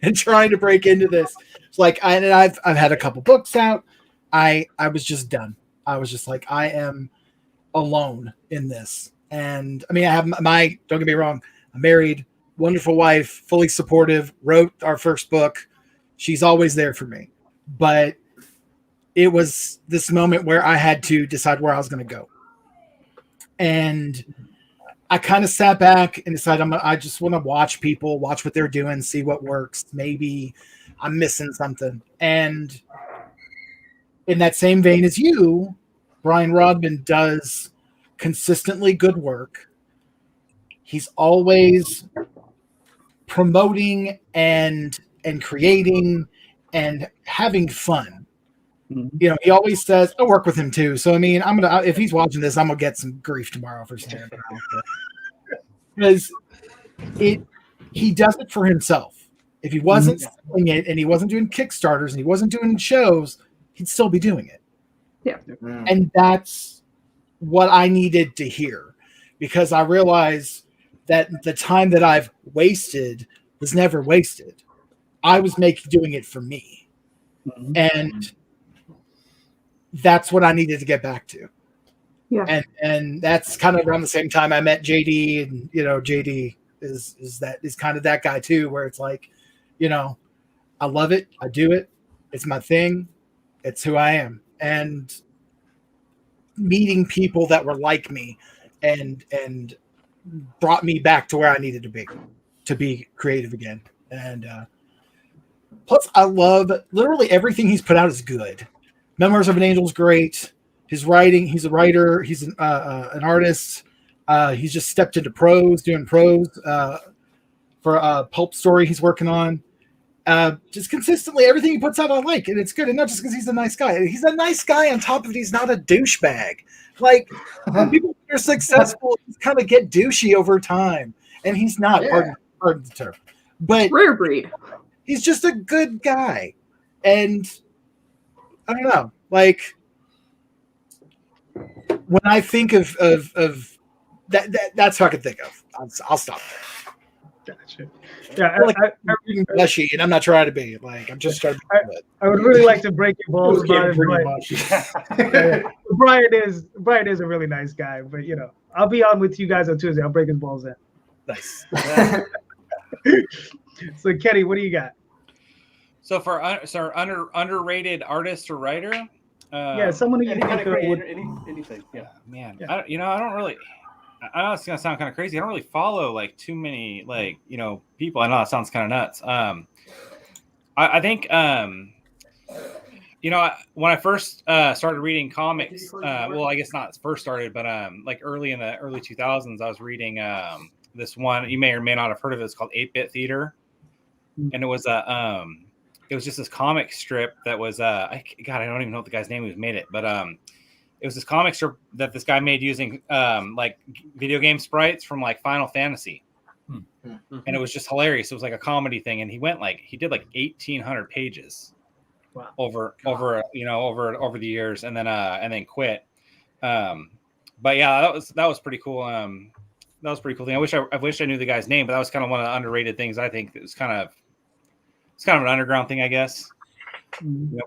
and trying to break into this, it's like I've had a couple books out. I was just done. I was just like, I am alone in this. And I mean, I have don't get me wrong, I'm married, wonderful wife, fully supportive, wrote our first book. She's always there for me. But it was this moment where I had to decide where I was going to go. And I kind of sat back and decided I just want to watch people, watch what they're doing, see what works. Maybe I'm missing something. And in that same vein as you, Brian Rodman does consistently good work. He's always promoting and and creating and having fun. You know, he always says, I work with him too. So, I mean, if he's watching this, I'm going to get some grief tomorrow for saying it. Because he does it for himself. If he wasn't selling it and he wasn't doing Kickstarters and he wasn't doing shows, he'd still be doing it. Yeah. And that's what I needed to hear, because I realized that the time that I've wasted was never wasted. I was doing it for me. And that's what I needed to get back to. Yeah. And that's kind of around the same time I met JD, and you know, JD is kind of that guy too, where it's like, you know, I love it, I do it, it's my thing, it's who I am. And meeting people that were like me and brought me back to where I needed to be creative again. And plus I love literally everything he's put out is good. Memoirs of an Angel is great. His writing, he's a writer, he's an artist. He's just stepped into doing prose for a pulp story he's working on. Just consistently, everything he puts out I like, and it's good. And not just because he's a nice guy. He's a nice guy on top of it. He's not a douchebag. Like, when people are successful, you kind of get douchey over time. And he's not, pardon the term. But rare breed. He's just a good guy. And I don't know, like, when I think of that's who I can think of. I'll stop there. Gotcha. Yeah, I'm being mushy, and I'm not trying to be. Like, I'm just trying to be I would really like to break your balls about it, but Brian is a really nice guy. But you know, I'll be on with you guys on Tuesday. I'll break his balls in. Nice. So Kenny, what do you got? So for underrated artist or writer, someone who you any think kind of creator, anything. Yeah, man. Yeah. I don't really. I know it's gonna sound kind of crazy. I don't really follow like too many people. I know that sounds kind of nuts. I think when I first started reading comics, well, I guess not first started, but like early in the early 2000s, I was reading this one. You may or may not have heard of it. It's called 8-Bit Theater, and it was just this comic strip that was I don't even know what the guy's name who made it, but it was this comic strip that this guy made using like video game sprites from like Final Fantasy. And it was just hilarious. It was like a comedy thing. And he did like 1,800 pages over the years, and then quit. But yeah, that was pretty cool. That was a pretty cool thing. I wish I knew the guy's name, but that was kind of one of the underrated things. I think it's kind of an underground thing, I guess.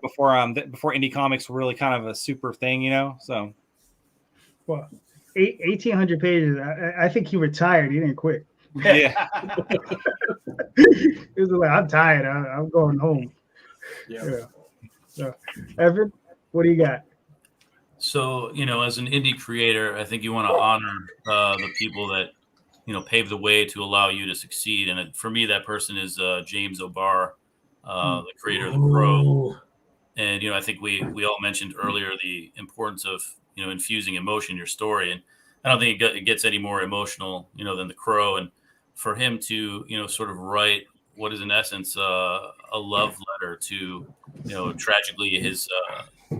Before indie comics were really kind of a super thing, so. Well, 1,800 pages. I think he retired. He didn't quit. Yeah. He was like, I'm tired. I'm going home. Yeah. So, Evan, what do you got? So, as an indie creator, I think you want to honor the people that, pave the way to allow you to succeed. And for me, that person is James O'Barr, the creator of The Crow. And, I think we all mentioned earlier the importance of, infusing emotion in your story. And I don't think it gets any more emotional, than The Crow. And for him to, sort of write what is in essence a love letter to, tragically his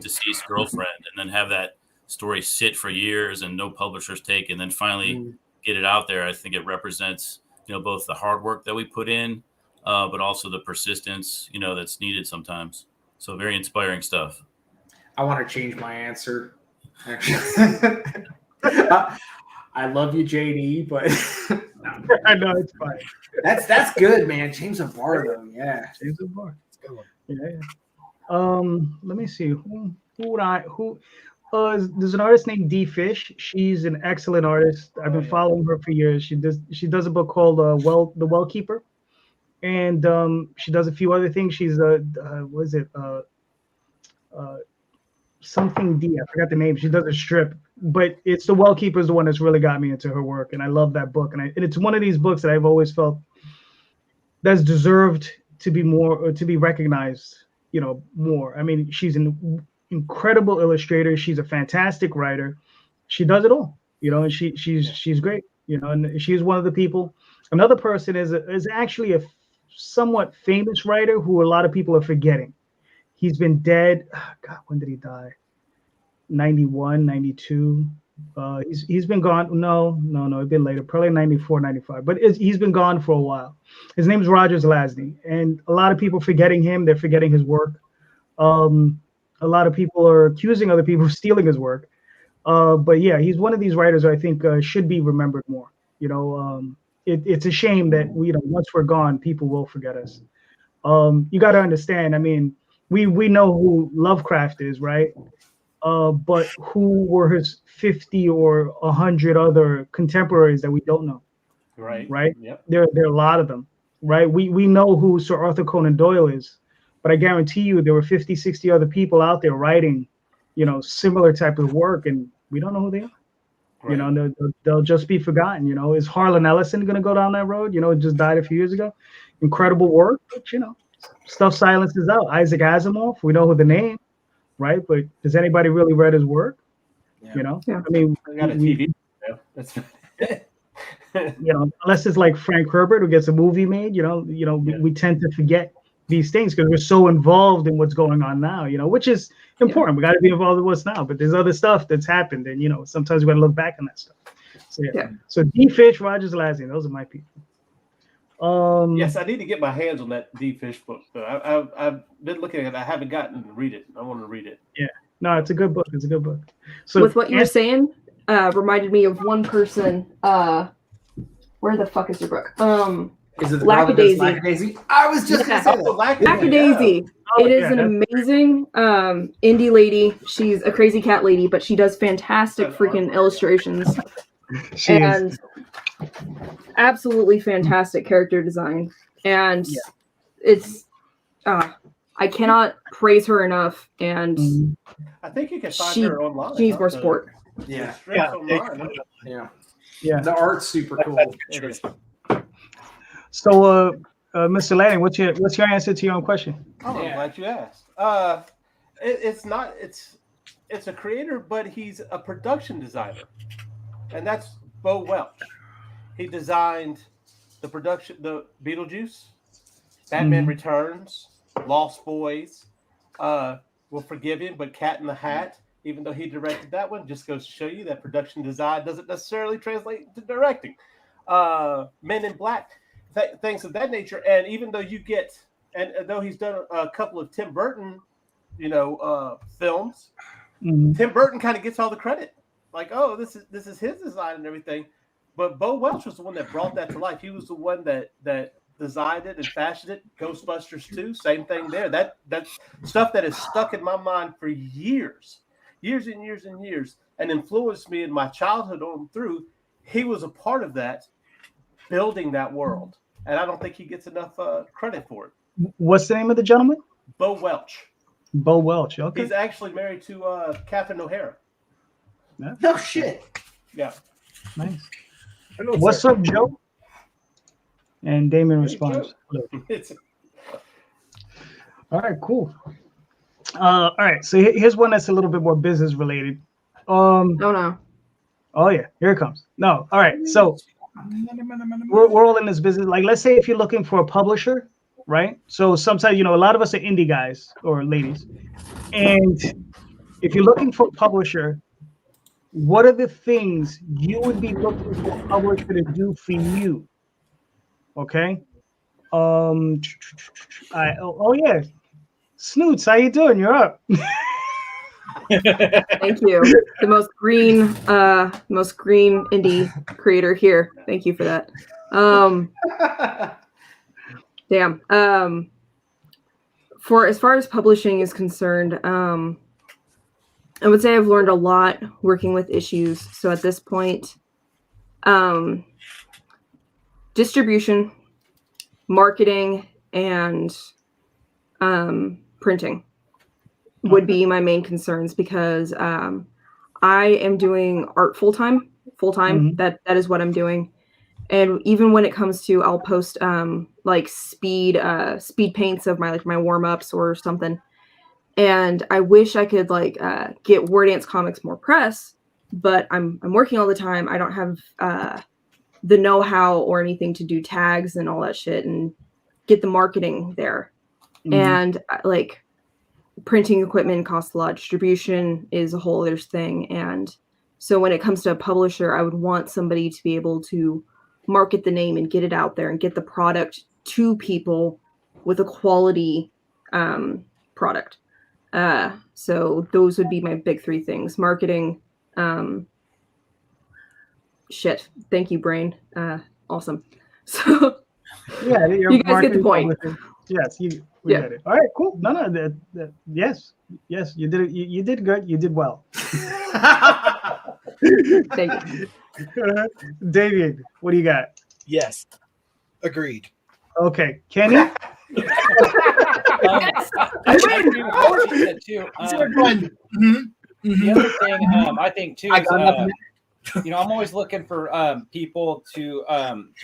deceased girlfriend, and then have that story sit for years and no publishers take, and then finally get it out there. I think it represents, both the hard work that we put in, but also the persistence, that's needed sometimes. So very inspiring stuff. I want to change my answer. Actually, I love you, JD, but I know it's fine. That's good, man. James O'Barr, though, yeah. James O'Barr. Yeah. Let me see. There's an artist named D Fish. She's an excellent artist. I've been following her for years. She does a book called The Well Keeper, and she does a few other things. She's something D. I forgot the name. She does a strip, but it's The Well Keeper is the one that's really got me into her work, and I love that book. And it's one of these books that I've always felt that's deserved to be more, or to be recognized, more. I mean, she's an incredible illustrator. She's a fantastic writer. She does it all, and she's great, and she's one of the people. Another person is actually somewhat famous writer who a lot of people are forgetting. He's been dead. God, when did he die? 91, 92. He's been gone. No, it's been later, probably 94, 95. But he's been gone for a while. His name is Zelazny, and a lot of people forgetting him. They're forgetting his work. A lot of people are accusing other people of stealing his work. But yeah, he's one of these writers I think should be remembered more. It's a shame that once we're gone, people will forget us. You got to understand. I mean, we know who Lovecraft is, right? But who were his 50 or 100 other contemporaries that we don't know? Right. Yep. There are a lot of them, right? We know who Sir Arthur Conan Doyle is, but I guarantee you there were 50, 60 other people out there writing, similar type of work, and we don't know who they are. Right. They'll just be forgotten. Is Harlan Ellison going to go down that road? Just died a few years ago. Incredible work, but stuff silences out. Isaac Asimov, we know who the name, right? But has anybody really read his work? Yeah. I mean, I got a TV. That's unless it's like Frank Herbert who gets a movie made, we tend to forget these things because we're so involved in what's going on now, which is important. We got to be involved in what's now, but there's other stuff that's happened, and sometimes we got to look back on that stuff. So So D Fish, Roger Zelazny, those are my people. Yes, I need to get my hands on that D Fish book. Though I've been looking at it. I haven't gotten to read it. I want to read it. Yeah, no, it's a good book. It's a good book. So with what you were saying, reminded me of one person. Where the fuck is your book? Is it the Lackadaisy? Lackadaisy? I was just going to say that. Lackadaisy. Yeah. It is an amazing indie lady. She's a crazy cat lady, but she does fantastic freaking illustrations. And absolutely fantastic character design. And it's I cannot praise her enough. And I think you can find her online. She needs more support. Yeah. Yeah. The art's super cool. So, Mr. Lanning, what's your answer to your own question? Oh, I'm glad you asked. It's a creator, but he's a production designer, and that's Bo Welch. He designed the Beetlejuice, Batman Returns, Lost Boys. We'll forgive him, but Cat in the Hat. Even though he directed that one, just goes to show you that production design doesn't necessarily translate to directing. Men in Black, things of that nature. And even though though he's done a couple of Tim Burton, films, Tim Burton kind of gets all the credit. Like, oh, this is his design and everything. But Bo Welch was the one that brought that to life. He was the one that designed it and fashioned it. Ghostbusters 2, same thing there. That stuff that is stuck in my mind for years and years and years, and influenced me in my childhood on through. He was a part of that, building that world, and I don't think he gets enough credit for it. What's the name of the gentleman? Bo Welch. Bo Welch. Okay. He's actually married to Catherine O'Hara. Yeah. No shit. Yeah. Nice. What's up, Joe? And Damion responds. All right, cool. All right, so here's one that's a little bit more business related. Oh no. Oh yeah, here it comes. No, all right. So we're all in this business. Like, let's say if you're looking for a publisher, right? So sometimes a lot of us are indie guys or ladies, and if you're looking for a publisher, what are the things you would be looking for a publisher to do for you? Okay. Oh yeah. Snoots, how you doing? You're up. Thank you. The most green indie creator here. Thank you for that. Damn. For as far as publishing is concerned, I would say I've learned a lot working with issues. So at this point, distribution, marketing, and printing would be my main concerns, because I am doing art full-time. That is what I'm doing. And even when it comes to, I'll post like speed paints of my warm-ups or something. And I wish I could get War Dance Comics more press, but I'm working all the time. I don't have the know-how or anything to do tags and all that shit. And get the marketing there. And like printing equipment costs a lot. Distribution is a whole other thing. And so when it comes to a publisher, I would want somebody to be able to market the name and get it out there and get the product to people with a quality product. So those would be my big three things: marketing. Shit. Thank you, brain. Awesome. So yeah, you guys get the point. Yes, we get it. All right, cool. No, yes, you did it. You did good. You did well. Thank you. David, what do you got? Yes, agreed. Okay, Kenny. I win. Too. The other thing I think too is, I'm always looking for people to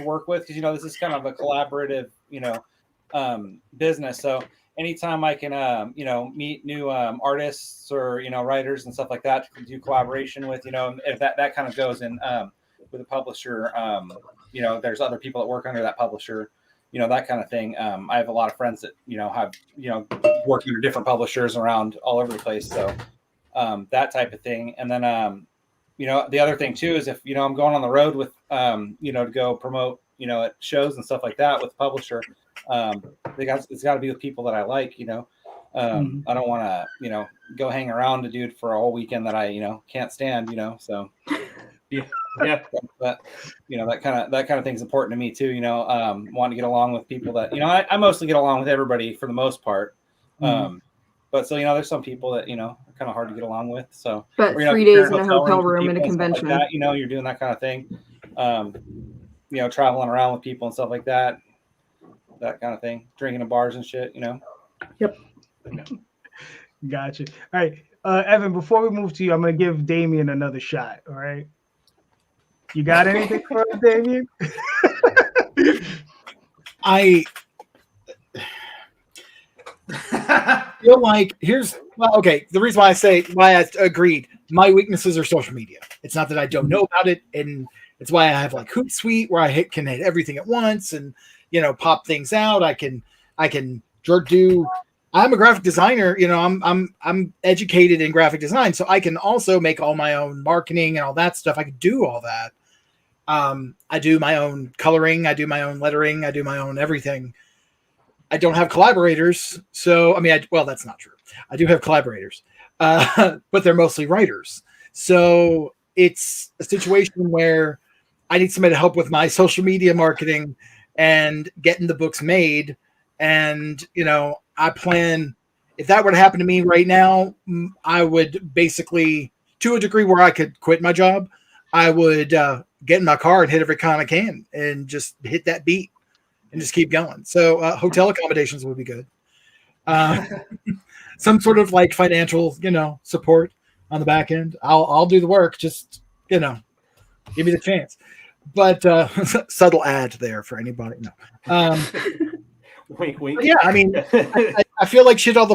work with, because this is kind of a collaborative business. So anytime I can meet new artists or writers and stuff like that to do collaboration with, if that kind of goes in with a publisher, there's other people that work under that publisher, that kind of thing. I have a lot of friends that have working for different publishers around all over the place, so that type of thing. And then the other thing too is if I'm going on the road with to go promote at shows and stuff like that with the publisher, it's got to be with people that I like. I don't want to go hang around a dude for a whole weekend that I can't stand. So yeah, but that kind of thing's important to me too. Wanting to get along with people that I mostly get along with everybody for the most part. But so there's some people that are kind of hard to get along with. So, but 3 days in a hotel room in a convention, like that, you're doing that kind of thing. Traveling around with people and stuff like that kind of thing, drinking in bars and shit. Yep. Gotcha. All right, Evan. Before we move to you, I'm gonna give Damion another shot. All right. You got anything for us, Damion? I feel like the reason why I agreed, my weaknesses are social media. It's not that I don't know about it, and it's why I have like Hootsuite where I can hit everything at once and pop things out. I can do. I'm a graphic designer. I'm educated in graphic design, so I can also make all my own marketing and all that stuff. I can do all that. I do my own coloring. I do my own lettering. I do my own everything. I don't have collaborators. So, that's not true. I do have collaborators, but they're mostly writers. So it's a situation where I need somebody to help with my social media marketing and getting the books made. And, I plan, if that were to happen to me right now, I would basically, to a degree where I could quit my job, I would get in my car and hit every con I can and just hit that beat and just keep going. So hotel accommodations would be good. Some sort of like financial, support on the back end. I'll do the work. Just, give me the chance. But subtle ad there for anybody. No. Wink, wink. Yeah, I feel like she hit all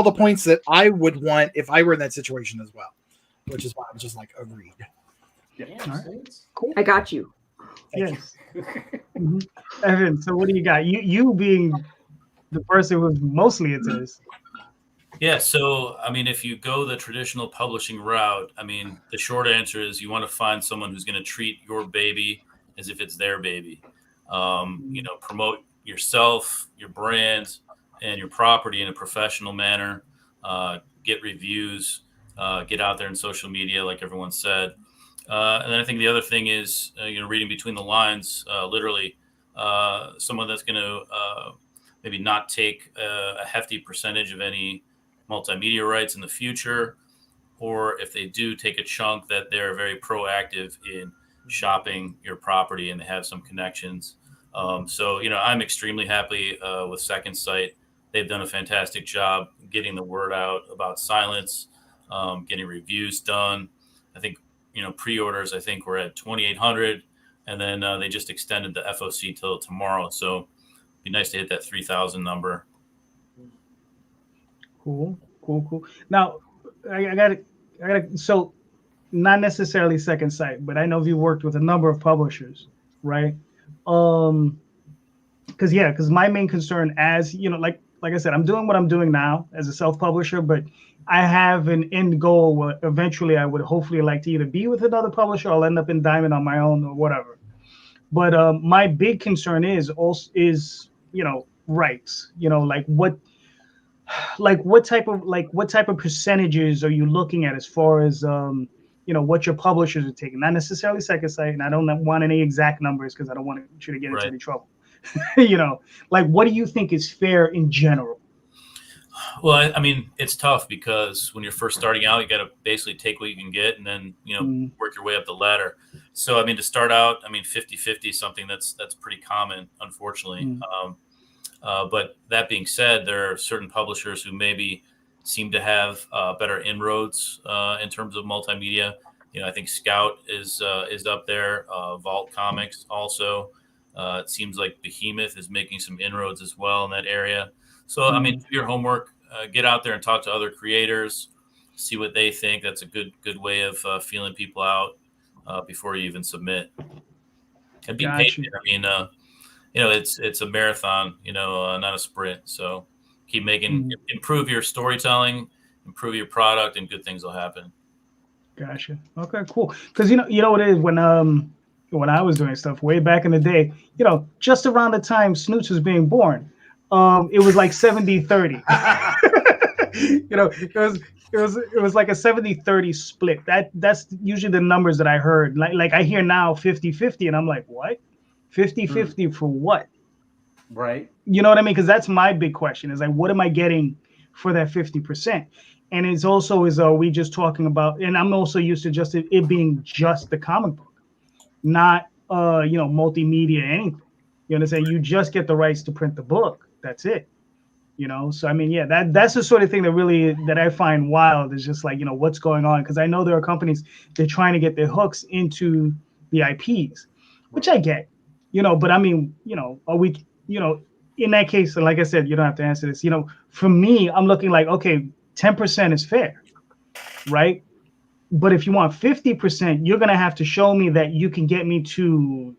the points that I would want if I were in that situation as well, which is why I was just like agreed. Yeah. Right. Cool. I got you. Yes. Evan, so what do you got? You being the person who's mostly into this. Yeah, so if you go the traditional publishing route, the short answer is you want to find someone who's going to treat your baby as if it's their baby. Promote yourself, your brand, and your property in a professional manner. Get reviews, get out there in social media, like everyone said. And then I think the other thing is, reading between the lines, literally, someone that's going to maybe not take a hefty percentage of any multimedia rights in the future, or if they do take a chunk, that they're very proactive in shopping your property and they have some connections. So I'm extremely happy with Second Sight. They've done a fantastic job getting the word out about Silence, getting reviews done. I think pre-orders, I think we're at 2,800, and then they just extended the FOC till tomorrow. So it'd be nice to hit that 3,000 number. Cool. Now, I got so not necessarily Second Sight, but I know you worked with a number of publishers, right? because my main concern, as you know, like I said, I'm doing what I'm doing now as a self-publisher, but I have an end goal where eventually I would hopefully like to either be with another publisher or I'll end up in Diamond on my own or whatever. But my big concern is rights. What type of percentages are you looking at as far as what your publishers are taking? Not necessarily second sight, and I don't want any exact numbers because I don't want you to get into any trouble. What do you think is fair in general? Well, I mean, it's tough because when you're first starting out, you got to basically take what you can get and then, work your way up the ladder. So, I mean, to start out, 50-50 is something that's pretty common, unfortunately. But that being said, there are certain publishers who maybe seem to have better inroads in terms of multimedia. I think Scout is up there. Vault Comics also. It seems like Behemoth is making some inroads as well in that area. So, do your homework, get out there and talk to other creators, see what they think. That's a good way of feeling people out before you even submit. And be patient. It's a marathon, not a sprint. So keep improve your storytelling, improve your product, and good things will happen. Gotcha. Okay, cool. Because you know what it is when I was doing stuff way back in the day, just around the time Snoots was being born, it was like 70-30. It was like a 70-30 split. That's usually the numbers that I heard. Like I hear now 50-50, and I'm like, what? 50-50 for what? Right. You know what I mean? Because that's my big question is like, what am I getting for that 50%? And it's also we just talking about, and I'm also used to just it being just the comic book, not multimedia, anything. You understand? You just get the rights to print the book. That's it. So I mean, yeah, that's the sort of thing that I find wild is just like, what's going on? Because I know there are companies, they're trying to get their hooks into the IPs, which I get, but I mean, are we, in that case, like I said, you don't have to answer this, for me, I'm looking like, okay, 10% is fair, right? But if you want 50%, you're going to have to show me that you can get me to,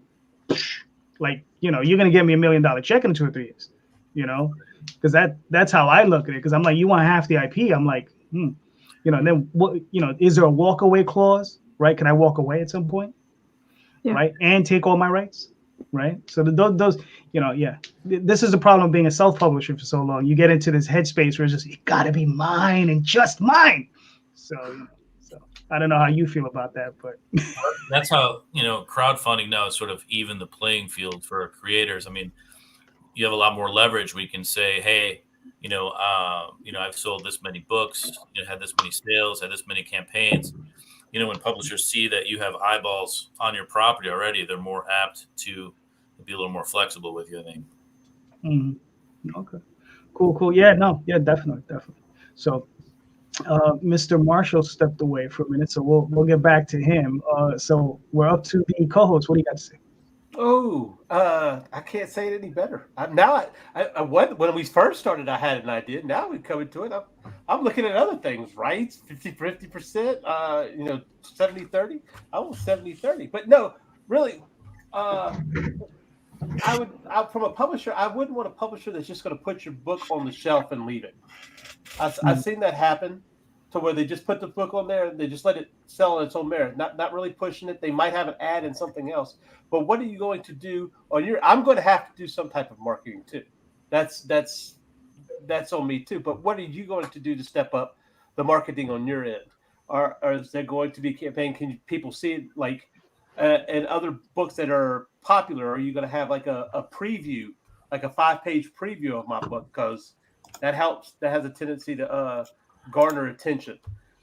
like, you're going to get me $1 million check in 2 or 3 years, because that's how I look at it. Because I'm like, you want half the IP? I'm like, and then what? Is there a walk away clause? Right? Can I walk away at some point? Yeah. Right, and take all my rights? Right. So those, yeah. This is the problem of being a self publisher for so long. You get into this headspace where it's just it got to be mine and just mine. So I don't know how you feel about that, but that's how crowdfunding now is sort of even the playing field for creators. I mean, you have a lot more leverage. We can say, hey, I've sold this many books, had this many sales, had this many campaigns. When publishers see that you have eyeballs on your property already, they're more apt to be a little more flexible with you, I think. Mm-hmm. Okay. Cool. Yeah, definitely. So Mr. Marshall stepped away for a minute, so we'll get back to him. So we're up to the co-host. What do you got to say? Oh, I can't say it any better. When we first started, I had an idea. Now we're coming to it. I'm looking at other things, right? 50%, 70-30. I was 70-30. But no, really, from a publisher, I wouldn't want a publisher that's just going to put your book on the shelf and leave it. I've seen that happen to where they just put the book on there and they just let it sell on its own merit, not really pushing it. They might have an ad in something else. But what are you going to do on your? I'm going to have to do some type of marketing too. That's on me too. But what are you going to do to step up the marketing on your end? Or is there going to be a campaign? Can people see it like in other books that are popular? Are you going to have like a preview, like a 5-page preview of my book? Because that helps. That has a tendency to garner attention.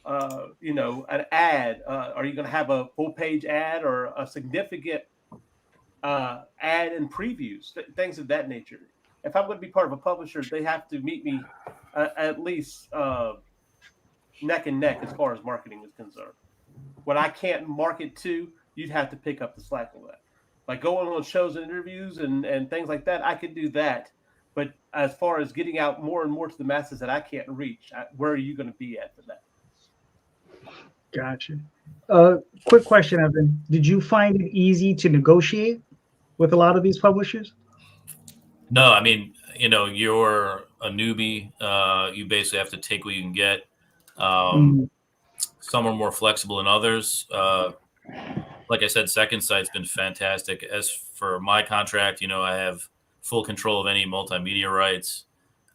An ad. Are you going to have a full-page ad or a significant ad and previews, things of that nature? If I'm going to be part of a publisher, they have to meet me at least neck and neck as far as marketing is concerned. What I can't market to, you'd have to pick up the slack on that. Like going on shows and interviews and things like that, I could do that. But as far as getting out more and more to the masses that I can't reach, where are you going to be at for that? Gotcha. Quick question, Evan. Did you find it easy to negotiate with a lot of these publishers? No, I mean, you're a newbie. You basically have to take what you can get. Some are more flexible than others. Like I said, Second Sight's been fantastic. As for my contract, I have full control of any multimedia rights.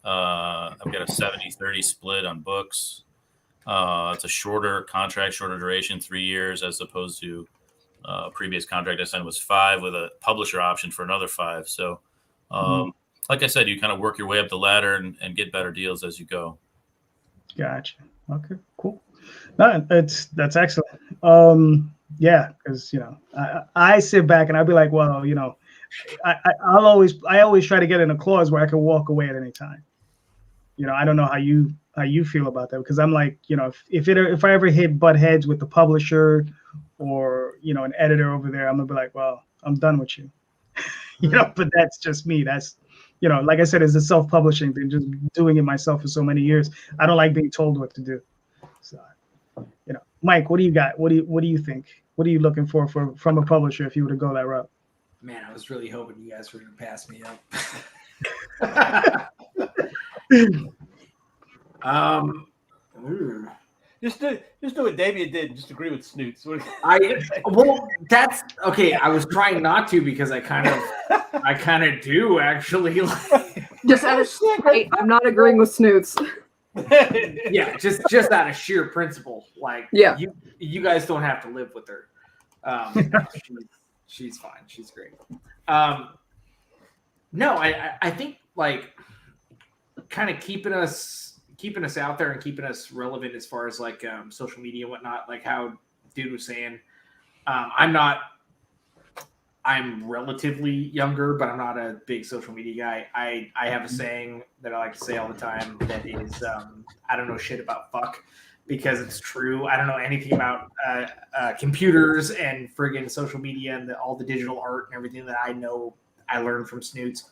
I've got a 70-30 split on books. It's a shorter contract, shorter duration, 3 years, as opposed to previous contract I signed was 5 with a publisher option for another 5. So, like I said, you kind of work your way up the ladder and get better deals as you go. Gotcha. Okay, cool. No, that's excellent. Yeah, because I sit back and I'll be like, well, I always try to get in a clause where I can walk away at any time. I don't know how you feel about that, because I'm like, if I ever butt heads with the publisher or an editor over there, I'm gonna be like, well, I'm done with you. But that's just me. That's like I said, it's a self-publishing thing, just doing it myself for so many years. I don't like being told what to do. So, Mike, what do you got? What do you think? What are you looking for from a publisher if you were to go that route? Man, I was really hoping you guys were going to pass me up. Just do what Damion did. Just agree with Snoots. That's okay. I was trying not to, because I kind of do actually. Just out of hey, I'm not agreeing with Snoots. Yeah, just out of sheer principle. Like, yeah, you guys don't have to live with her. She's fine. She's great. No, I think like kind of keeping us out there and keeping us relevant as far as like social media and whatnot, like how dude was saying. I'm relatively younger, but I'm not a big social media guy. I have a saying that I like to say all the time that is, I don't know shit about fuck, because it's true. I don't know anything about computers and friggin' social media and all the digital art and everything that I know I learned from Snoots.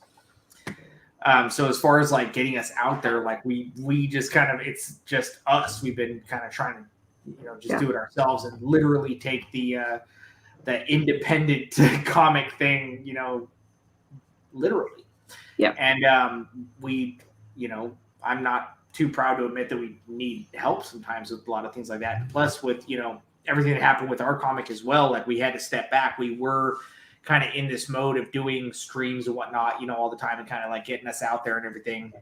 So as far as like getting us out there, like we just kind of, it's just us. We've been kind of trying to, just do it ourselves and literally take the independent comic thing, literally. Yeah. And I'm not too proud to admit that we need help sometimes with a lot of things like that. Plus with, everything that happened with our comic as well, like we had to step back. We were kind of in this mode of doing streams and whatnot, all the time, and kind of like getting us out there and everything.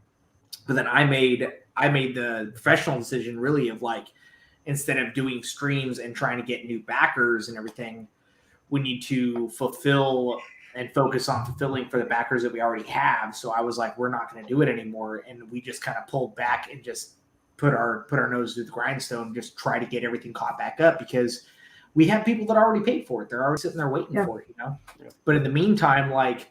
But then I made the professional decision really of like, instead of doing streams and trying to get new backers and everything, we need to fulfill and focus on fulfilling for the backers that we already have. So I was like, we're not going to do it anymore. And we just kind of pulled back and just put our nose to the grindstone, just try to get everything caught back up, because we have people that already paid for it. They're already sitting there waiting for it, But in the meantime, like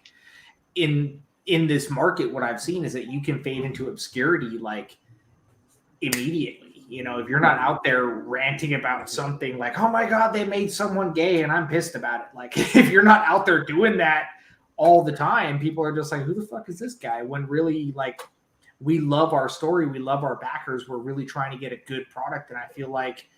in this market, what I've seen is that you can fade into obscurity like immediately. If you're not out there ranting about something like, oh my God, they made someone gay and I'm pissed about it. Like, if you're not out there doing that all the time, people are just like, who the fuck is this guy? When really, like, we love our story. We love our backers. We're really trying to get a good product. And I feel like,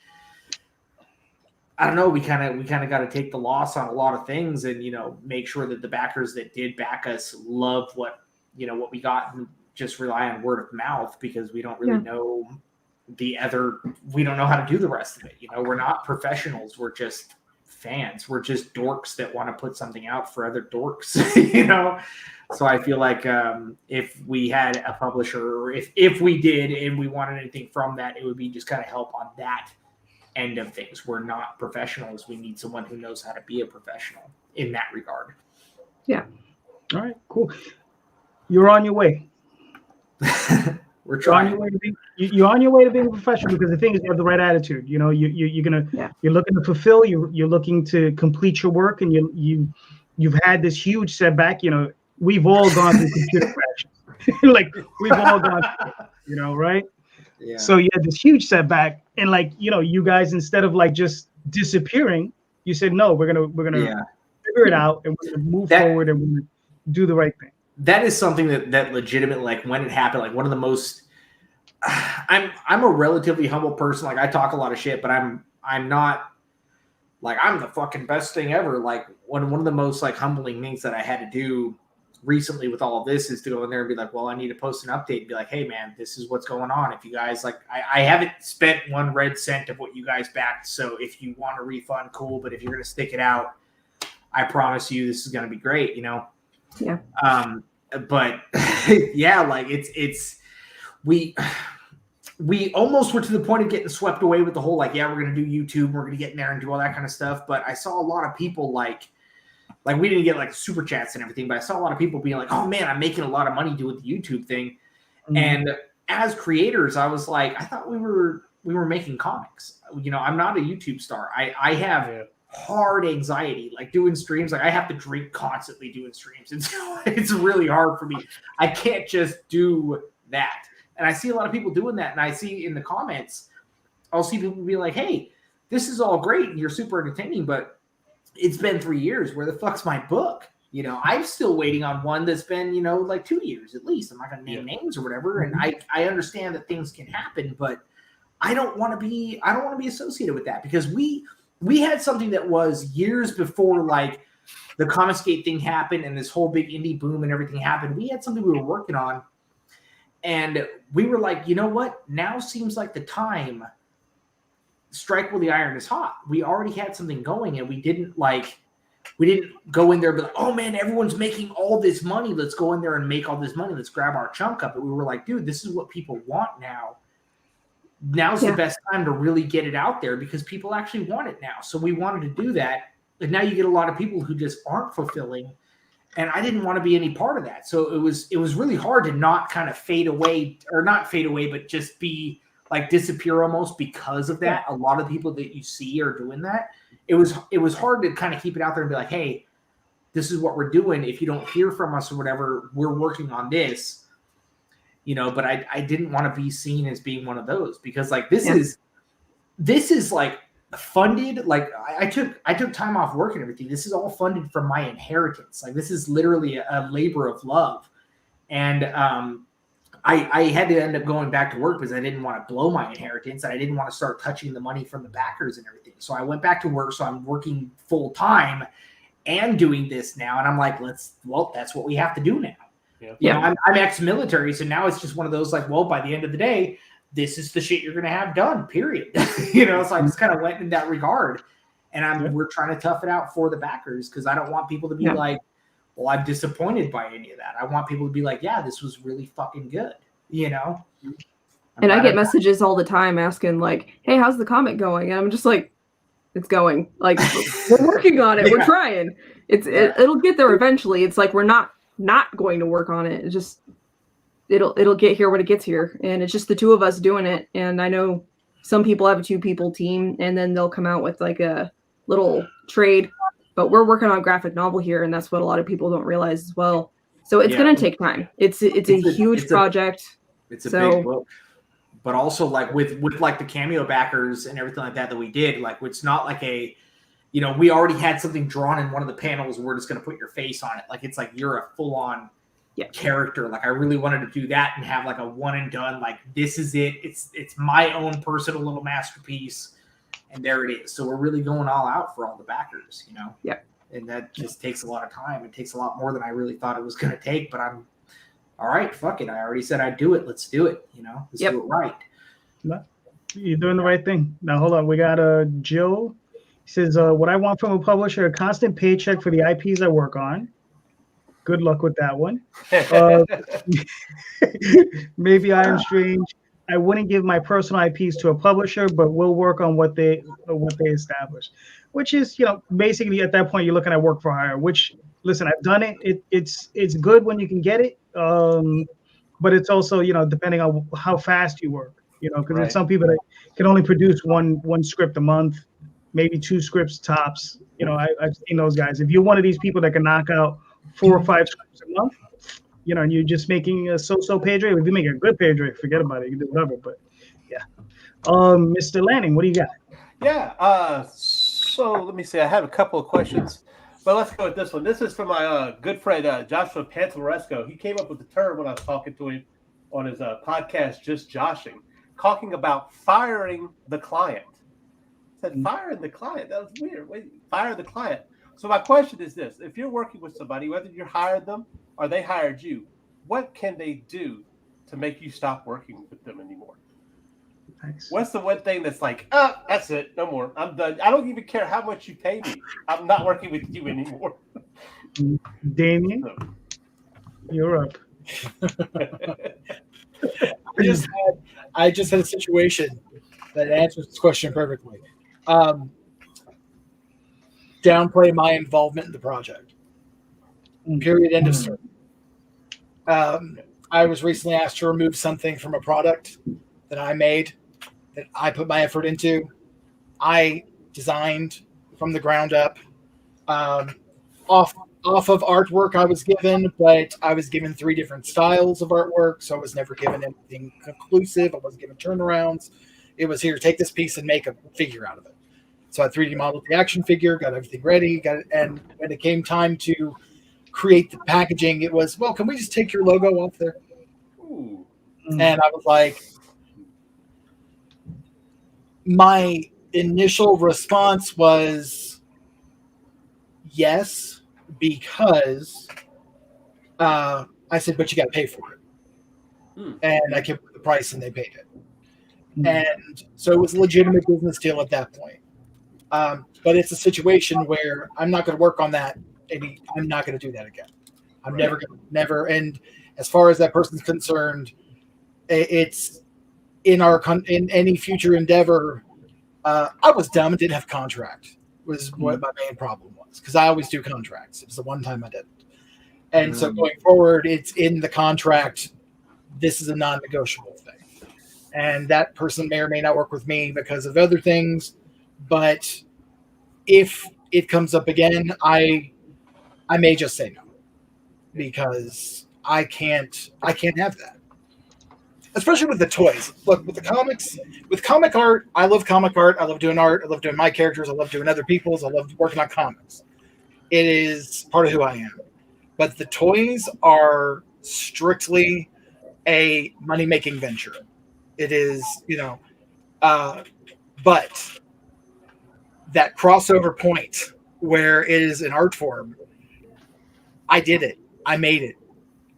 I don't know, we kind of got to take the loss on a lot of things and, make sure that the backers that did back us love what we got, and just rely on word of mouth, because we don't really know we don't know how to do the rest of it. We're not professionals. We're just fans. We're just dorks that want to put something out for other dorks, So I feel like if we had a publisher, or if we did and we wanted anything from that, it would be just kind of help on that end of things. We're not professionals. We need someone who knows how to be a professional in that regard. Yeah. All right, cool. You're on your way. We're trying. You're on your way to being a professional, because the thing is, you have the right attitude. You're looking to fulfill. You're looking to complete your work, and you've had this huge setback. We've all gone through computer crashes. Like, we've all gone through, right? Yeah. So you had this huge setback, and like, you guys, instead of like just disappearing, you said, no, we're gonna figure it out, and we're gonna move forward, and we're gonna do the right thing. That is something that legitimately, like, when it happened, like, one of the most, I'm a relatively humble person. Like, I talk a lot of shit, but I'm not like, I'm the fucking best thing ever. Like, one of the most like humbling things that I had to do recently with all of this is to go in there and be like, well, I need to post an update and be like, hey man, this is what's going on. If you guys like, I haven't spent 1 red cent of what you guys backed. So if you want a refund, cool. But if you're going to stick it out, I promise you this is going to be great, you know? Yeah. But yeah, like we almost were to the point of getting swept away with the whole, like, yeah, we're going to do YouTube. We're going to get in there and do all that kind of stuff. But I saw a lot of people like we didn't get like super chats and everything, but I saw a lot of people being like, oh man, I'm making a lot of money doing the YouTube thing. Mm-hmm. And as creators, I was like, I thought we were making comics. You know, I'm not a YouTube star. I have hard anxiety, like doing streams. Like I have to drink constantly doing streams. And so it's really hard for me. I can't just do that. And I see a lot of people doing that. And I see in the comments, I'll see people be like, hey, this is all great and you're super entertaining, but it's been 3 years. Where the fuck's my book? You know, I'm still waiting on one that's been, you know, like 2 years at least. I'm not going to name names or whatever. And I understand that things can happen, but I don't want to be associated with that, because we had something that was years before like the Comicsgate thing happened and this whole big indie boom and everything happened. We had something we were working on, and we were like, you know what? Now seems like the time. Strike while the iron is hot. We already had something going, and we didn't go in there and be like, oh man, everyone's making all this money. Let's go in there and make all this money. Let's grab our chunk up. But we were like, dude, this is what people want now. Now's the best time to really get it out there, because people actually want it now. So we wanted to do that. And now you get a lot of people who just aren't fulfilling. And I didn't want to be any part of that. So it was really hard to not kind of fade away, or not fade away, but just be like disappear almost because of that. A lot of people that you see are doing that. It was hard to kind of keep it out there and be like, hey, this is what we're doing. If you don't hear from us or whatever, we're working on this, you know, but I didn't want to be seen as being one of those, because like, this is like funded. Like I took time off work and everything. This is all funded from my inheritance. Like this is literally a labor of love. And, I had to end up going back to work because I didn't want to blow my inheritance, and I didn't want to start touching the money from the backers and everything. So I went back to work. So I'm working full time and doing this now. And I'm like, that's what we have to do now. Yeah. You know, I'm ex-military. So now it's just one of those like, well, by the end of the day, this is the shit you're going to have done, period. You know, so I just kind of went in that regard, and we're trying to tough it out for the backers, because I don't want people to be like, well, I'm disappointed by any of that. I want people to be like, yeah, this was really fucking good, you know? And I get messages all the time asking like, hey, how's the comic going? And I'm just like, it's going. Like, we're working on it. We're trying. It'll get there eventually. It's like, we're not going to work on it. It's just, it'll get here when it gets here. And it's just the two of us doing it. And I know some people have a 2-people team, and then they'll come out with like a little trade. But we're working on a graphic novel here, and that's what a lot of people don't realize as well. So it's going to take time. It's a huge project. It's a big book. But also like with like the cameo backers and everything like that we did, like it's not like a, you know, we already had something drawn in one of the panels. We're just going to put your face on it. Like it's like you're a full on character. Like I really wanted to do that and have like a one and done. Like this is it. It's my own personal little masterpiece. And there it is. So we're really going all out for all the backers, you know? Yeah. And that just takes a lot of time. It takes a lot more than I really thought it was going to take, but I'm all right. Fuck it. I already said I'd do it. Let's do it. You know, let's do it right. No, you're doing the right thing. Now, hold on. We got Joe. He says, what I want from a publisher, a constant paycheck for the IPs I work on. Good luck with that one. Maybe I am strange. I wouldn't give my personal IPs to a publisher, but we'll work on what they establish, which is, you know, basically at that point you're looking at work for hire, which, listen, I've done it. It's good when you can get it. But it's also, you know, depending on how fast you work, you know, because there's some people that can only produce one script a month, maybe 2 scripts tops. You know, I've seen those guys. If you're one of these people that can knock out 4 or 5 scripts a month, you know, and you're just making a so-so page rate. If you make a good page rate, forget about it. You can do whatever. But yeah, Mr. Lanning, what do you got? Yeah. So let me see. I have a couple of questions, but let's go with this one. This is from my good friend Joshua Pantaresco. He came up with the term when I was talking to him on his podcast, Just Joshing, talking about firing the client. I said, firing the client? That was weird. Wait, fire the client. So my question is this. If you're working with somebody, whether you hired them or they hired you, what can they do to make you stop working with them anymore? Nice. What's the one thing that's like, oh, that's it, no more, I'm done. I don't even care how much you pay me. I'm not working with you anymore. Damion, you're up. I just had a situation that answers this question perfectly. Downplay my involvement in the project. Period. End of story. I was recently asked to remove something from a product that I made, that I put my effort into. I designed from the ground up, off of artwork I was given, but I was given 3 different styles of artwork, so I was never given anything conclusive. I wasn't given turnarounds. It was, here, take this piece and make a figure out of it. So I 3D modeled the action figure, got everything ready, and when it came time to create the packaging, it was, well, can we just take your logo off there? Ooh. And I was like, my initial response was yes, because I said, but you got to pay for it. And I came up with the price and they paid it. And so it was a legitimate business deal at that point. But it's a situation where I'm not going to work on that. I'm not going to do that again. I'm never. And as far as that person's concerned, it's in any future endeavor. I was dumb and didn't have contract. Was what my main problem was, because I always do contracts. It was the one time I didn't. And so going forward, it's in the contract. This is a non-negotiable thing. And that person may or may not work with me because of other things. But if it comes up again, I may just say no, because I can't have that. Especially with the toys. Look, with the comics, with comic art, I love comic art. I love doing art. I love doing my characters. I love doing other people's. I love working on comics. It is part of who I am. But the toys are strictly a money-making venture. It is, but that crossover point where it is an art form, I did it. I made it.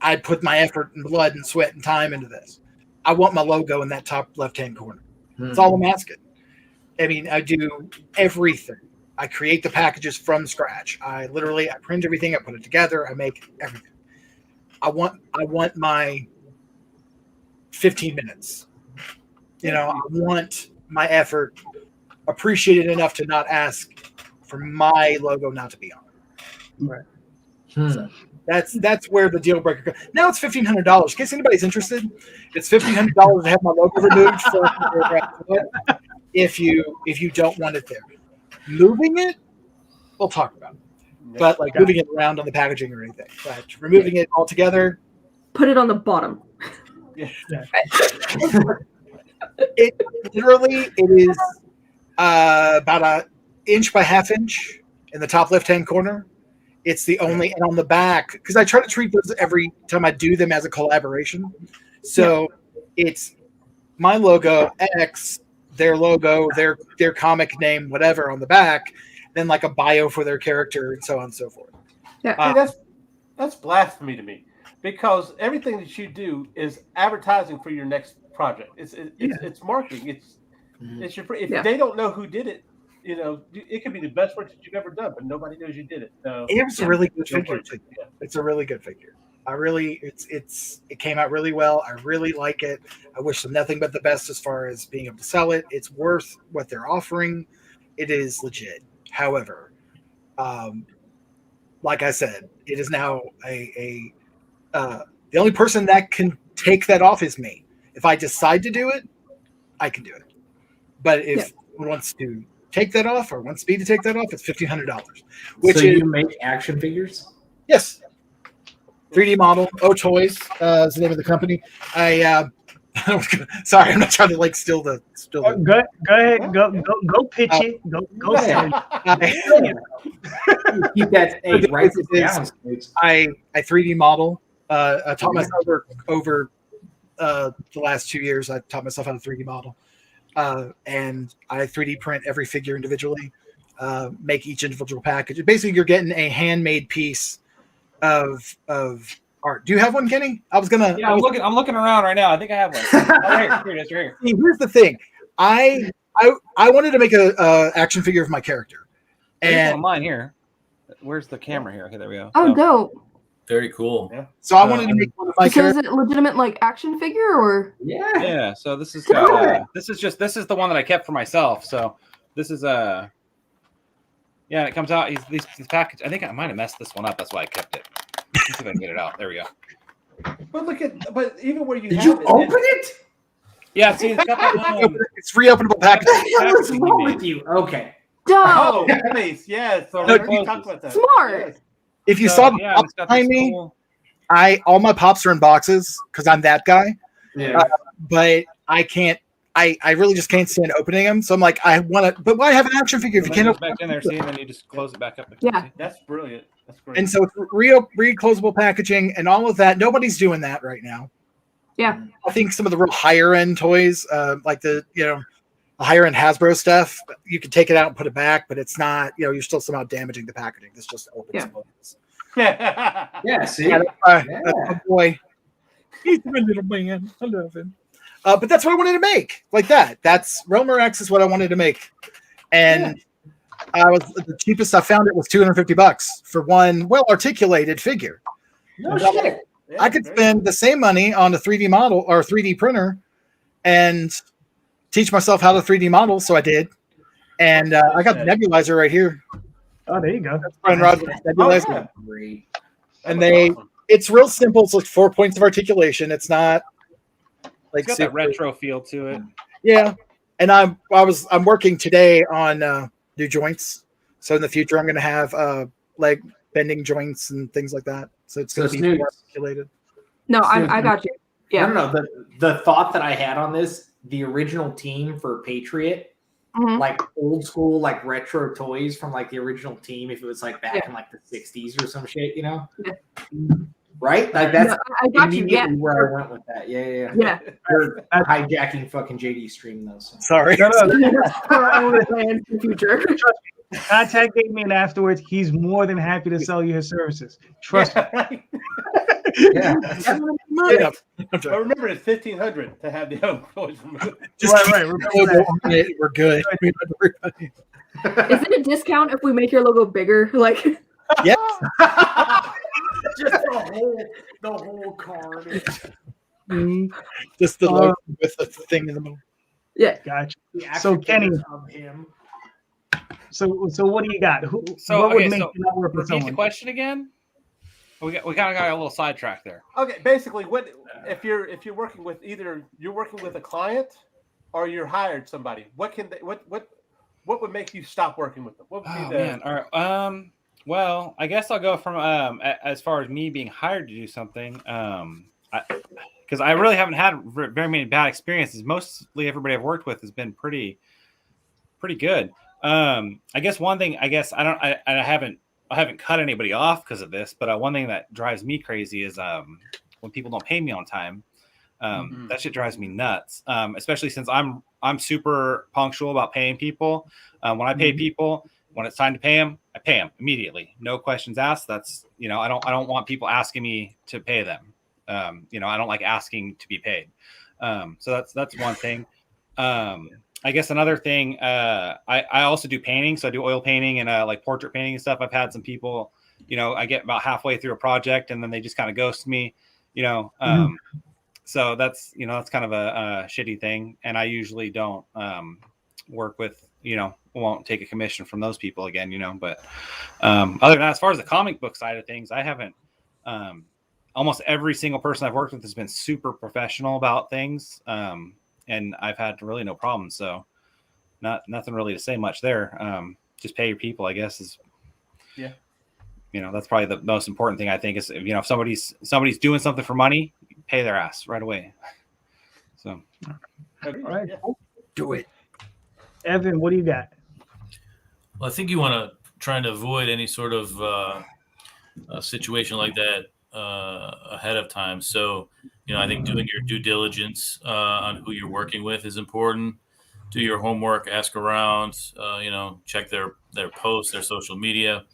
I put my effort and blood and sweat and time into this. I want my logo in that top left-hand corner. That's all I'm asking. I mean, I do everything. I create the packages from scratch. I print everything. I put it together. I make everything. I want my 15 minutes. I want my effort appreciated enough to not ask for my logo not to be on it. Right. So that's where the deal breaker goes. Now it's $1,500. In case anybody's interested, it's $1,500 to have my logo removed. If you don't want it there, moving it, we'll talk about it. But moving it around on the packaging or anything, but removing it altogether, put it on the bottom. It is about an inch by half inch in the top left-hand corner. It's the only, and on the back, because I try to treat those every time I do them as a collaboration. So it's my logo, X, their logo, their comic name, whatever on the back, then like a bio for their character and so on and so forth. Yeah, that's blasphemy to me, because everything that you do is advertising for your next project. It's marketing. It's your if they don't know who did it, it could be the best work that you've ever done, but nobody knows you did it. So, it's a really good figure. It's a really good figure. It came out really well. I really like it. I wish them nothing but the best as far as being able to sell it. It's worth what they're offering. It is legit. However, like I said, it is now the only person that can take that off is me. If I decide to do it, I can do it. But if someone wants to take that off or wants me to take that off, it's $1,500. So you make action figures? Yes. 3D model. Toys is the name of the company. Sorry, I'm not trying to steal the. Go ahead. Go pitch it. Go say it. Keep that right down. I 3D model. I taught myself over the last 2 years. I taught myself how to 3D model. And I 3D print every figure individually, make each individual package. Basically, you're getting a handmade piece of art. Do you have one, Kenny? I was gonna. Yeah, I'm looking around right now. I think I have one. Oh, here it is. Right here. See, here's the thing. I wanted to make a action figure of my character, and mine here. Where's the camera here? Okay, there we go. Oh, dope. Very cool. Yeah. So I wanted to make one of my characters. So is it legitimate like action figure or? Yeah. So this is this is the one that I kept for myself. So this is yeah, it comes out. These package. I think I might have messed this one up. That's why I kept it. Let's see if I can get it out. There we go. But even where you did you open it? Yeah, see, it's got that, it's reopenable packaging. What's wrong with you? Okay. Oh, nice. Yeah. So No, we talked about that. Smart. Yes. If you saw the pops behind me, all my pops are in boxes because I'm that guy. Yeah. But I can't. I really just can't stand opening them. So I'm like, I want to. But why have an action figure if you can't open back in there? See, and then you just close it back up. Yeah. That's brilliant. That's great. And so it's reclosable packaging and all of that. Nobody's doing that right now. Yeah. I think some of the real higher end toys, like the higher end Hasbro stuff, you can take it out and put it back, but it's not. You're still somehow damaging the packaging. This just opens. Yeah. See. That's my boy. He's my little man. I love him. But that's what I wanted to make, like that. That's Romer X is what I wanted to make, and the cheapest I found it was $250 for one well articulated figure. No shit. I could spend the same money on a 3D model or a 3D printer and teach myself how to 3D model. So I did. And I got the nebulizer right here. Oh, there you go. That's Brian Rogers' nebulizer. Great. And it's real simple. It's like 4 points of articulation. It's not like it's got that retro feel to it. Yeah. And I'm working today on new joints. So in the future, I'm going to have leg bending joints and things like that. So it's going to be more articulated. No, I got you. Yeah. No. The thought that I had on this, the original team for Patriot, like old school, like retro toys from like the original team, if it was like back in like the 60s or some shit, Yeah. Right? Like that's I got you. Yeah. Where I went with that. Yeah. We're hijacking fucking JD stream though. So. Sorry. Future. Contact Damion afterwards. He's more than happy to sell you his services. Trust me. Yeah. But remember, it's $1,500 to have the other toys removed. Right. We're good. Is it a discount if we make your logo bigger? Like, yes. Just the whole card. Just the logo with the thing in the middle. Yeah. Gotcha. So Kenny, so what do you got? What would make you not work with someone? The question again? We kind of got a little sidetracked there. Okay, basically, if you're working with either you're working with a client or you're hired somebody, what would make you stop working with them? What would be man. All right. Well, I guess I'll go from as far as me being hired to do something. Because I really haven't had very many bad experiences. Mostly everybody I've worked with has been pretty good. I guess one thing, I haven't cut anybody off because of this, but one thing that drives me crazy is when people don't pay me on time. That shit drives me nuts. Especially since I'm super punctual about paying people. When I pay people, when it's time to pay them, I pay them immediately. No questions asked. That's, I don't want people asking me to pay them. I don't like asking to be paid. So that's one thing. I guess another thing, I also do painting. So I do oil painting and like portrait painting and stuff. I've had some people, I get about halfway through a project and then they just kind of ghost me, so that's, that's kind of a shitty thing. And I usually don't work with, won't take a commission from those people again, but other than that, as far as the comic book side of things, I haven't, almost every single person I've worked with has been super professional about things. And I've had really no problems. So nothing really to say much there. Just pay your people, I guess, is, that's probably the most important thing I think is, if somebody's doing something for money, pay their ass right away. So, all right, do it. Evan, what do you got? Well, I think you want to try and avoid any sort of a situation like that ahead of time. So, I think doing your due diligence on who you're working with is important. Do your homework, ask around, check their posts, their social media.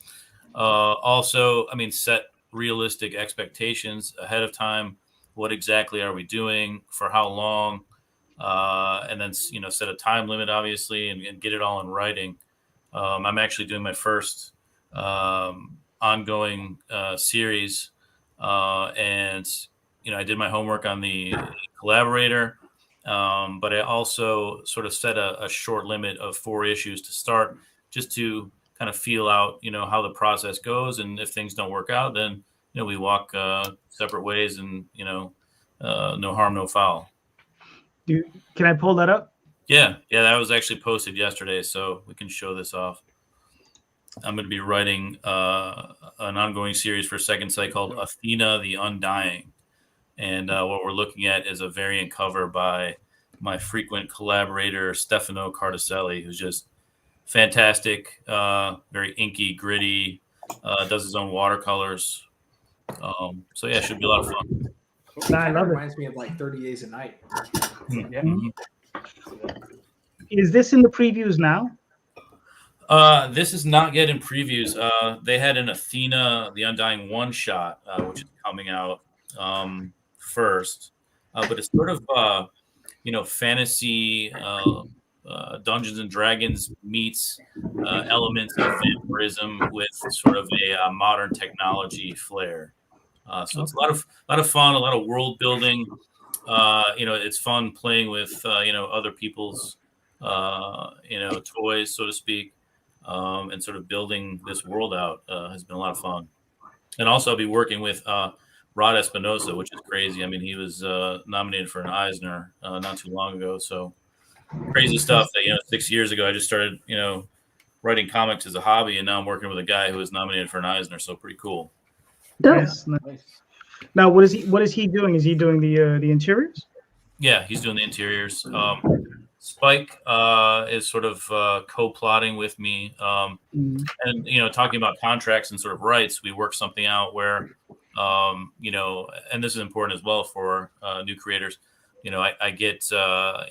Also, set realistic expectations ahead of time. What exactly are we doing for how long? And then, set a time limit, obviously, and get it all in writing. I'm actually doing my first ongoing series. And, I did my homework on the collaborator, but I also sort of set a short limit of 4 issues to start, just to kind of feel out, how the process goes. And if things don't work out, then, we walk separate ways, and, no harm, no foul. Can I pull that up? Yeah, that was actually posted yesterday, so we can show this off. I'm going to be writing an ongoing series for Second Sight called Athena, the Undying. And what we're looking at is a variant cover by my frequent collaborator, Stefano Cardicelli, who's just fantastic, very inky, gritty, does his own watercolors. So yeah, it should be a lot of fun. I love it. Reminds me of like 30 Days a Night. Yeah. Is this in the previews now? This is not yet in previews. They had an Athena, the Undying one shot, which is coming out first. But it's sort of fantasy, Dungeons and Dragons meets elements of vampirism with sort of a modern technology flair. So it's a lot of fun, a lot of world building. It's fun playing with other people's toys, so to speak, and sort of building this world out has been a lot of fun. And also, I'll be working with Rod Espinosa, which is crazy. I mean, he was nominated for an Eisner not too long ago. So crazy stuff that 6 years ago I just started writing comics as a hobby, and now I'm working with a guy who was nominated for an Eisner. So pretty cool. Yes. Nice. Now, what is he doing? Is he doing the interiors? Yeah, he's doing the interiors. Spike is sort of co-plotting with me, and talking about contracts and sort of rights. We work something out where, and this is important as well for new creators. I get a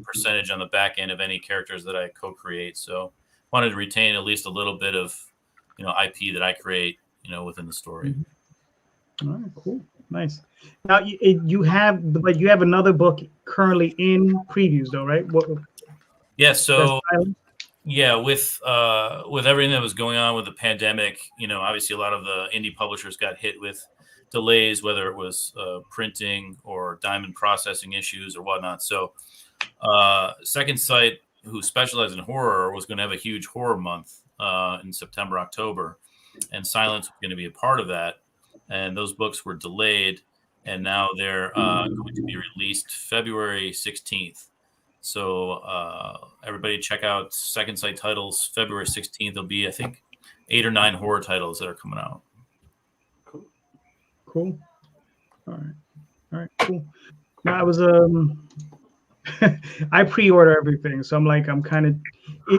percentage on the back end of any characters that I co-create. So, wanted to retain at least a little bit of IP that I create within the story. All right, cool, nice. Now you have another book currently in previews, though, right? Yeah. So with everything that was going on with the pandemic, obviously a lot of the indie publishers got hit with delays, whether it was printing or diamond processing issues or whatnot. So Second Sight, who specialized in horror, was going to have a huge horror month in September, October, and Silence was going to be a part of that. And those books were delayed, and now they're going to be released February 16th. So everybody check out Second Sight titles. February 16th, there'll be, I think, 8 or 9 horror titles that are coming out. Cool. All right, cool. Now I was I pre-order everything, so I'm kind of,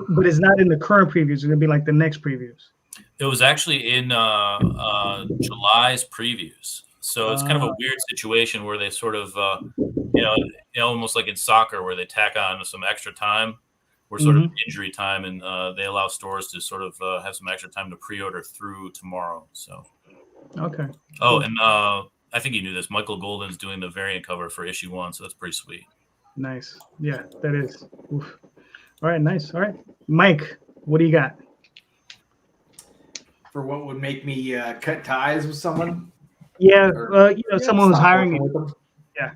but it's not in the current previews. It's gonna be like the next previews. It was actually in July's previews. So it's kind of a weird situation where they sort of, almost like in soccer where they tack on some extra time or sort of injury time, and they allow stores to sort of have some extra time to pre-order through tomorrow. So. Okay. Oh, and I think you knew this. Michael Golden's doing the variant cover for issue 1, so that's pretty sweet. Nice. Yeah, that is. Oof. All right, nice. All right. Mike, what do you got? For what would make me cut ties with someone? Yeah, someone who's hiring you. Yeah.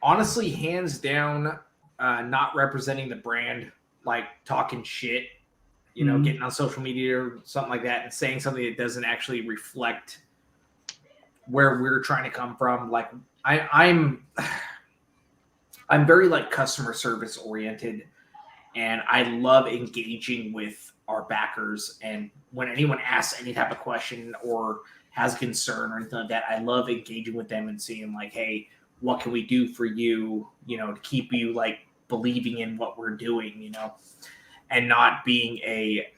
Honestly, hands down, not representing the brand, like talking shit, getting on social media or something like that and saying something that doesn't actually reflect where we're trying to come from. Like I'm very like customer service oriented, and I love engaging with our backers. And when anyone asks any type of question or has concern or anything like that, I love engaging with them and seeing like, hey, what can we do for you, to keep you like believing in what we're doing, and not being a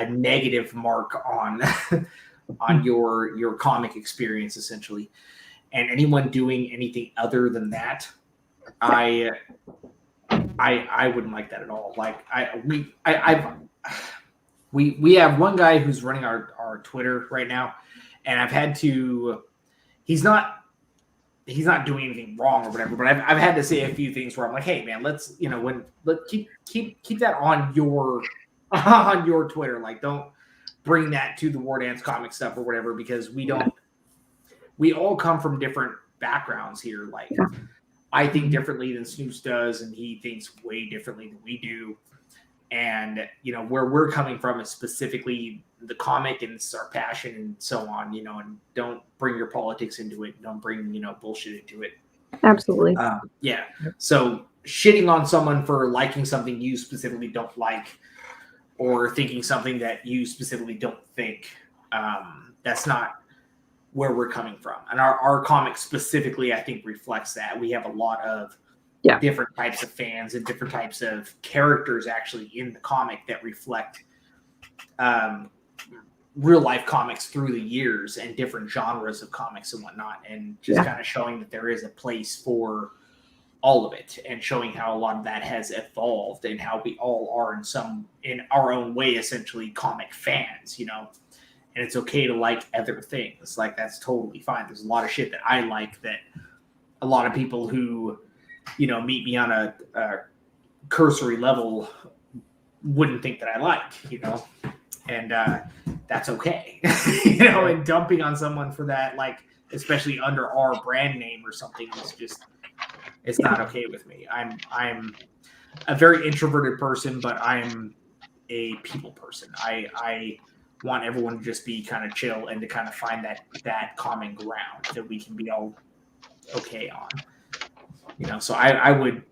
negative mark on on your comic experience, essentially. And anyone doing anything other than that, I wouldn't like that at all. Like we have one guy who's running our Twitter right now, and I've had to. He's not doing anything wrong or whatever, but I've had to say a few things where I'm like, hey man, let's keep that on your Twitter. Like, don't bring that to the War Dance comic stuff or whatever, because we all come from different backgrounds here. Like, I think differently than Snoots does, and he thinks way differently than we do. And, where we're coming from is specifically the comic, and it's our passion and so on, and don't bring your politics into it. Don't bring, bullshit into it. Absolutely. Yeah. So shitting on someone for liking something you specifically don't like, or thinking something that you specifically don't think, that's not where we're coming from. And our comic specifically, I think, reflects that. We have a lot of different types of fans and different types of characters actually in the comic that reflect real life comics through the years and different genres of comics and whatnot, and just kind of showing that there is a place for all of it, and showing how a lot of that has evolved, and how we all are in our own way essentially comic fans, and it's okay to like other things. Like, that's totally fine. There's a lot of shit that I like that a lot of people who meet me on a cursory level wouldn't think that I like, and that's okay, and dumping on someone for that, like, especially under our brand name or something, it's not okay with me. I'm a very introverted person, but I'm a people person. I want everyone to just be kind of chill and to kind of find that common ground that we can be all okay on. So I would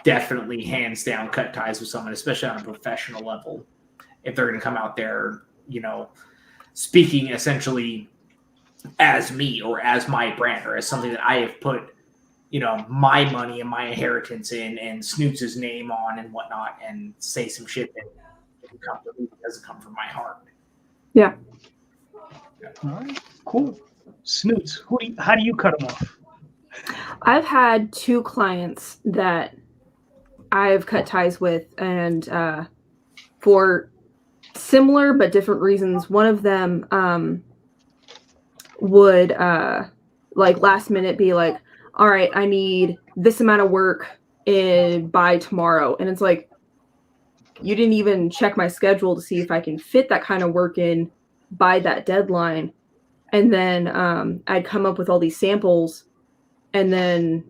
definitely hands down cut ties with someone, especially on a professional level, if they're going to come out there, speaking essentially as me or as my brand or as something that I have put, my money and my inheritance in, and Snoots' name on and whatnot, and say some shit that doesn't come from my heart. Yeah. All right. Cool. Snoots, how do you cut them off? I've had 2 clients that I've cut ties with, and for similar but different reasons. One of them would like last minute be like, all right, I need this amount of work by tomorrow. And it's like, you didn't even check my schedule to see if I can fit that kind of work in by that deadline. And then I'd come up with all these samples, and then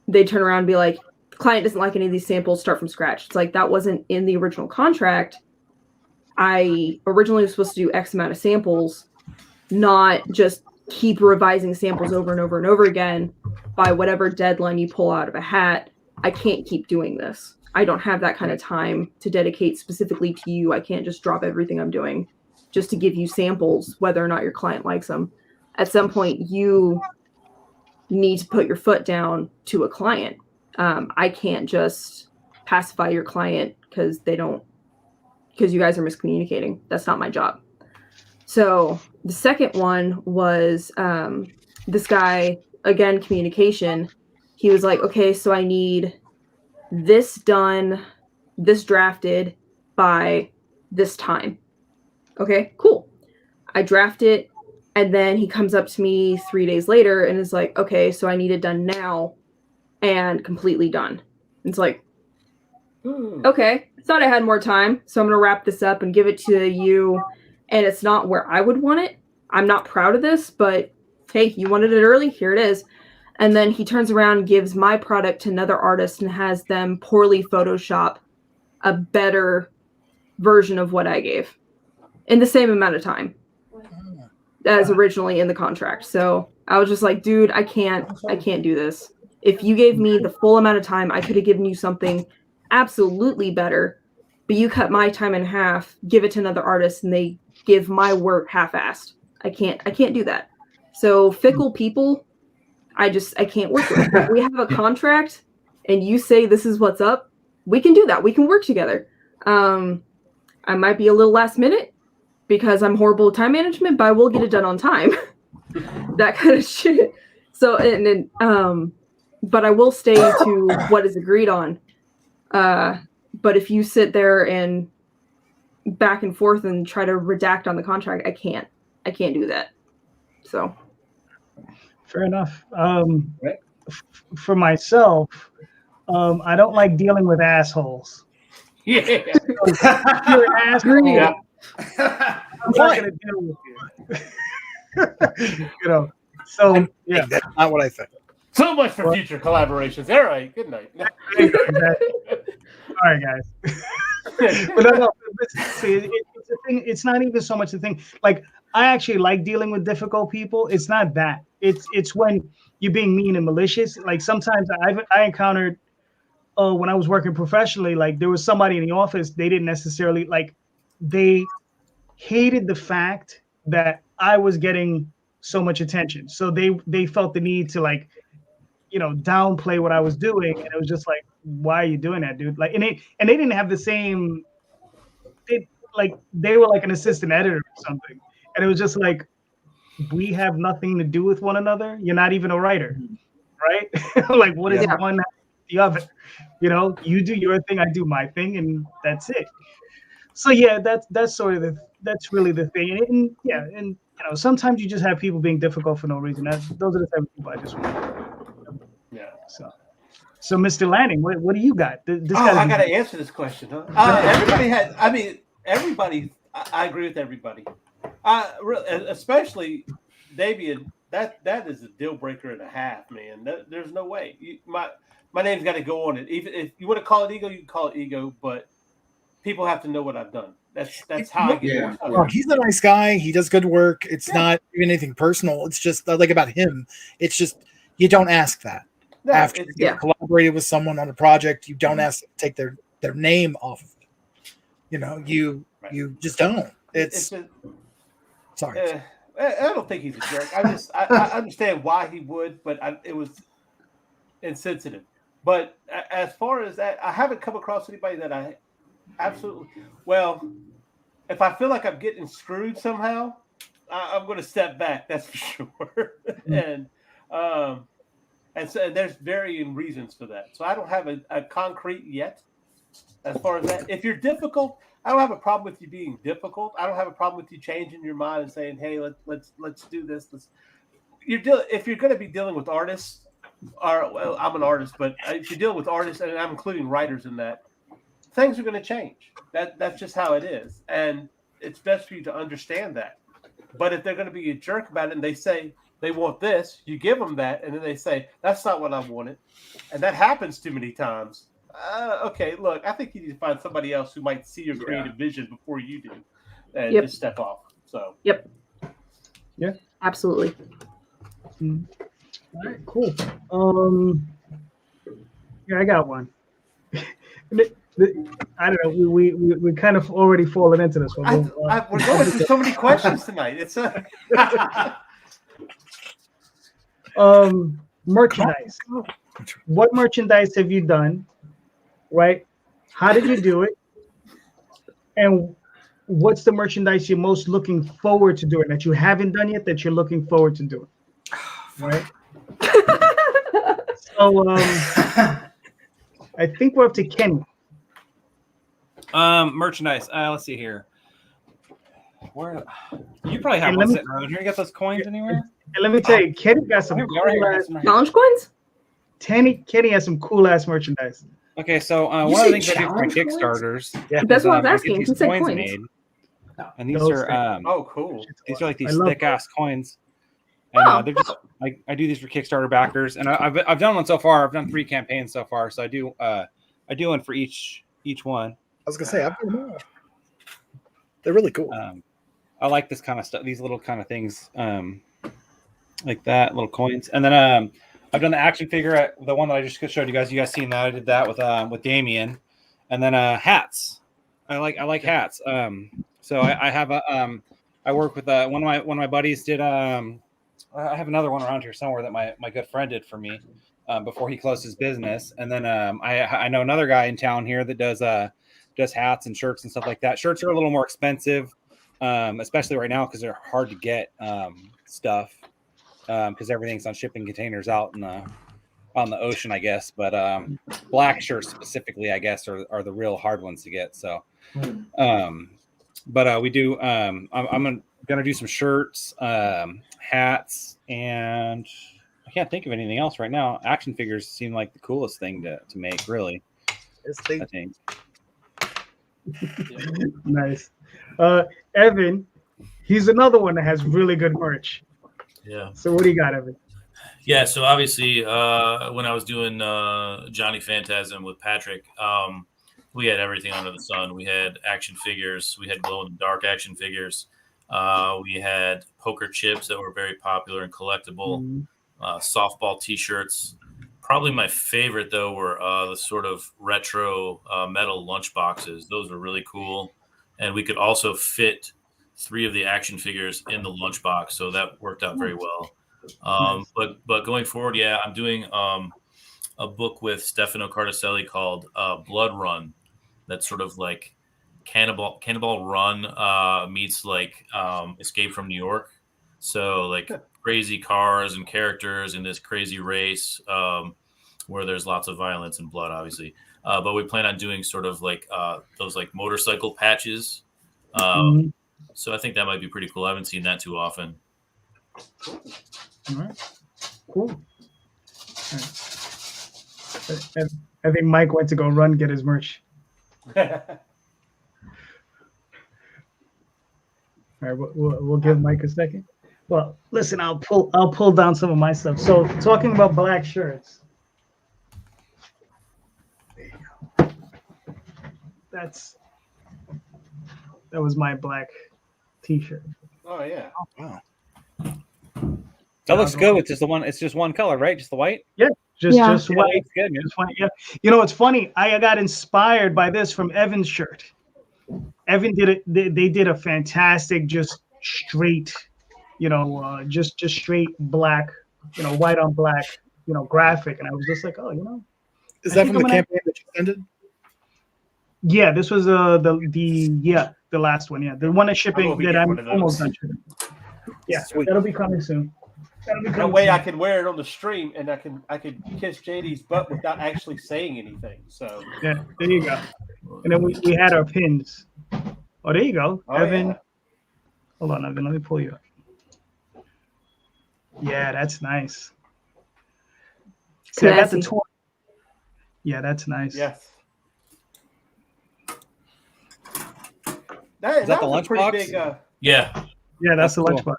they'd turn around and be like, the client doesn't like any of these samples, start from scratch. It's like, that wasn't in the original contract. I originally was supposed to do X amount of samples, not just keep revising samples over and over and over again by whatever deadline you pull out of a hat. I can't keep doing this. I don't have that kind of time to dedicate specifically to you. I can't just drop everything I'm doing just to give you samples, whether or not your client likes them. At some point, you need to put your foot down to a client. I can't just pacify your client because you guys are miscommunicating. That's not my job. So the second one was this guy, again, communication. He was like, okay, so I need this done, this drafted by this time. Okay, cool. I draft it, and then he comes up to me 3 days later and is like, okay, so I need it done now and completely done. It's like, okay, I thought I had more time, so I'm going to wrap this up and give it to you. And it's not where I would want it. I'm not proud of this, but hey, you wanted it early, here it is. And then he turns around and gives my product to another artist and has them poorly Photoshop a better version of what I gave in the same amount of time as originally in the contract. So I was just like, dude, I can't do this. If you gave me the full amount of time, I could have given you something absolutely better, but you cut my time in half, give it to another artist, and they give my work half-assed. I can't do that. So fickle people, I can't work with. If we have a contract and you say this is what's up, we can do that. We can work together. I might be a little last minute because I'm horrible at time management, but I will get it done on time. That kind of shit. So, but I will stay to what is agreed on. But if you sit there and back and forth and try to redact on the contract. I can't do that. So fair enough. For myself, I don't like dealing with assholes. Yeah. If you're an asshole, Yeah. I'm not gonna deal with you. You know. So yeah, that's not what I think. So much for future collaborations. All right. Good night. Exactly. All right, guys. But no, see, it's a thing. It's not even so much the thing. Like, I actually like dealing with difficult people. It's not that. It's when you're being mean and malicious. Like, sometimes I encountered when I was working professionally, like, there was somebody in the office, they didn't necessarily like, they hated the fact that I was getting so much attention. So they felt the need to, like, you know, downplay what I was doing, and it was just like, why are you doing that, dude? Like, and they didn't have the same. They were like an assistant editor or something, and it was just like, we have nothing to do with one another. You're not even a writer, right? Like, what is one the other? You know, you do your thing, I do my thing, and that's it. So yeah, that's sort of that's really the thing, and you know, sometimes you just have people being difficult for no reason. Those are the type of people I just want. Yeah. So Mr. Lanning, what do you got? I got to answer this question. Huh? Everybody had. I mean, everybody. I agree with everybody. Especially Damion. That is a deal breaker and a half, man. There's no way. My name's got to go on it. Even if you want to call it ego, you can call it ego. But people have to know what I've done. That's how I get more stuff. Well, he's a nice guy. He does good work. It's not even anything personal. It's just like about him. It's just you don't ask that. No, after you've collaborated with someone on a project, you don't ask to take their name off of it. You know, you just don't. Sorry. I don't think he's a jerk. I understand why he would, but it was insensitive. But as far as that, I haven't come across anybody that I absolutely if I feel like I'm getting screwed somehow, I'm going to step back. That's for sure. And so there's varying reasons for that. So I don't have a concrete yet as far as that. If you're difficult, I don't have a problem with you being difficult. I don't have a problem with you changing your mind and saying, "Hey, let's do this." If you're going to be dealing with artists, I'm an artist, but if you're dealing with artists, and I'm including writers in that, things are going to change. That's just how it is, and it's best for you to understand that. But if they're going to be a jerk about it and they say they want this, you give them that, and then they say, that's not what I wanted. And that happens too many times. Okay, look, I think you need to find somebody else who might see your creative vision before you do and just step off. So Yep. Yeah. Absolutely. All right, cool. Yeah, I got one. I don't know. We kind of already fallen into this one. We're going through so many questions tonight. It's merchandise. What merchandise have you done? Right? How did you do it? And what's the merchandise you're most looking forward to doing that you haven't done yet that you're looking forward to doing? Right? So I think we're up to Kenny. Merchandise. Let's see here. Where you probably have one sitting around here. You got those coins anywhere? And let me tell you, Kenny got some knowledge coins. Kenny has some cool ass merchandise. Okay, so one of the things I do for my Kickstarters, that's what I was asking. These coins made, and these are cool. These are like these thick ass coins, and they're just like I do these for Kickstarter backers, and I've done one so far. I've done 3 campaigns so far, so I do one for each one. I was gonna say I've done them all. They're really cool. I like this kind of stuff, these little kind of things, like that, little coins, and then I've done the action figure, the one that I just showed you guys. You guys seen that? I did that with Damion, and then hats. I like hats. So I have I work with one of my buddies did. I have another one around here somewhere that my good friend did for me before he closed his business, and then I know another guy in town here that does hats and shirts and stuff like that. Shirts are a little more expensive, especially right now because they're hard to get stuff. Because everything's on shipping containers out on the ocean, I guess. But black shirts specifically, I guess, are the real hard ones to get. So, But we do. I'm gonna do some shirts, hats, and I can't think of anything else right now. Action figures seem like the coolest thing to make, really. I think. Nice. Evan, he's another one that has really good merch. Yeah. So what do you got, Evan? Yeah, so obviously when I was doing Johnny Phantasm with Patrick, we had everything under the sun. We had action figures. We had glow-in-the-dark action figures. We had poker chips that were very popular and collectible. Softball T-shirts. Probably my favorite, though, were the sort of retro metal lunch boxes. Those were really cool. And we could also fit 3 of the action figures in the lunchbox, so that worked out very well. But going forward, yeah, I'm doing a book with Stefano Cardacelli called Blood Run. That's sort of like Cannonball Run meets like Escape from New York. So like crazy cars and characters in this crazy race where there's lots of violence and blood, obviously. But we plan on doing sort of like those like motorcycle patches. So I think that might be pretty cool. I haven't seen that too often. All right. Cool. All right. I think Mike went to go get his merch. All right, we'll give Mike a second. Well, listen, I'll pull down some of my stuff. So talking about black shirts. There you go. That was my black T-shirt. Oh yeah. Oh, wow. That looks good. It's just one color, right? Just the white. Yeah, just white. It's good. Just white. Yeah. You know, it's funny. I got inspired by this from Evan's shirt. Evan did it. They did a fantastic, just straight, just straight black, white on black, graphic, and I was just like, oh, Is that from the campaign that you ended? Yeah, this was the last one. Yeah, the one that's shipping that I'm almost done shipping. Yeah, sweet. That'll be coming soon. That way I can wear it on the stream and I could kiss JD's butt without actually saying anything. So yeah, there you go. And then we had our pins. Oh, there you go, Evan. Yeah. Hold on, Evan. Let me pull you up. Yeah, that's nice. See, I got the toy. Yeah, that's nice. Yes. Is that the lunchbox? Big, yeah, that's the lunchbox.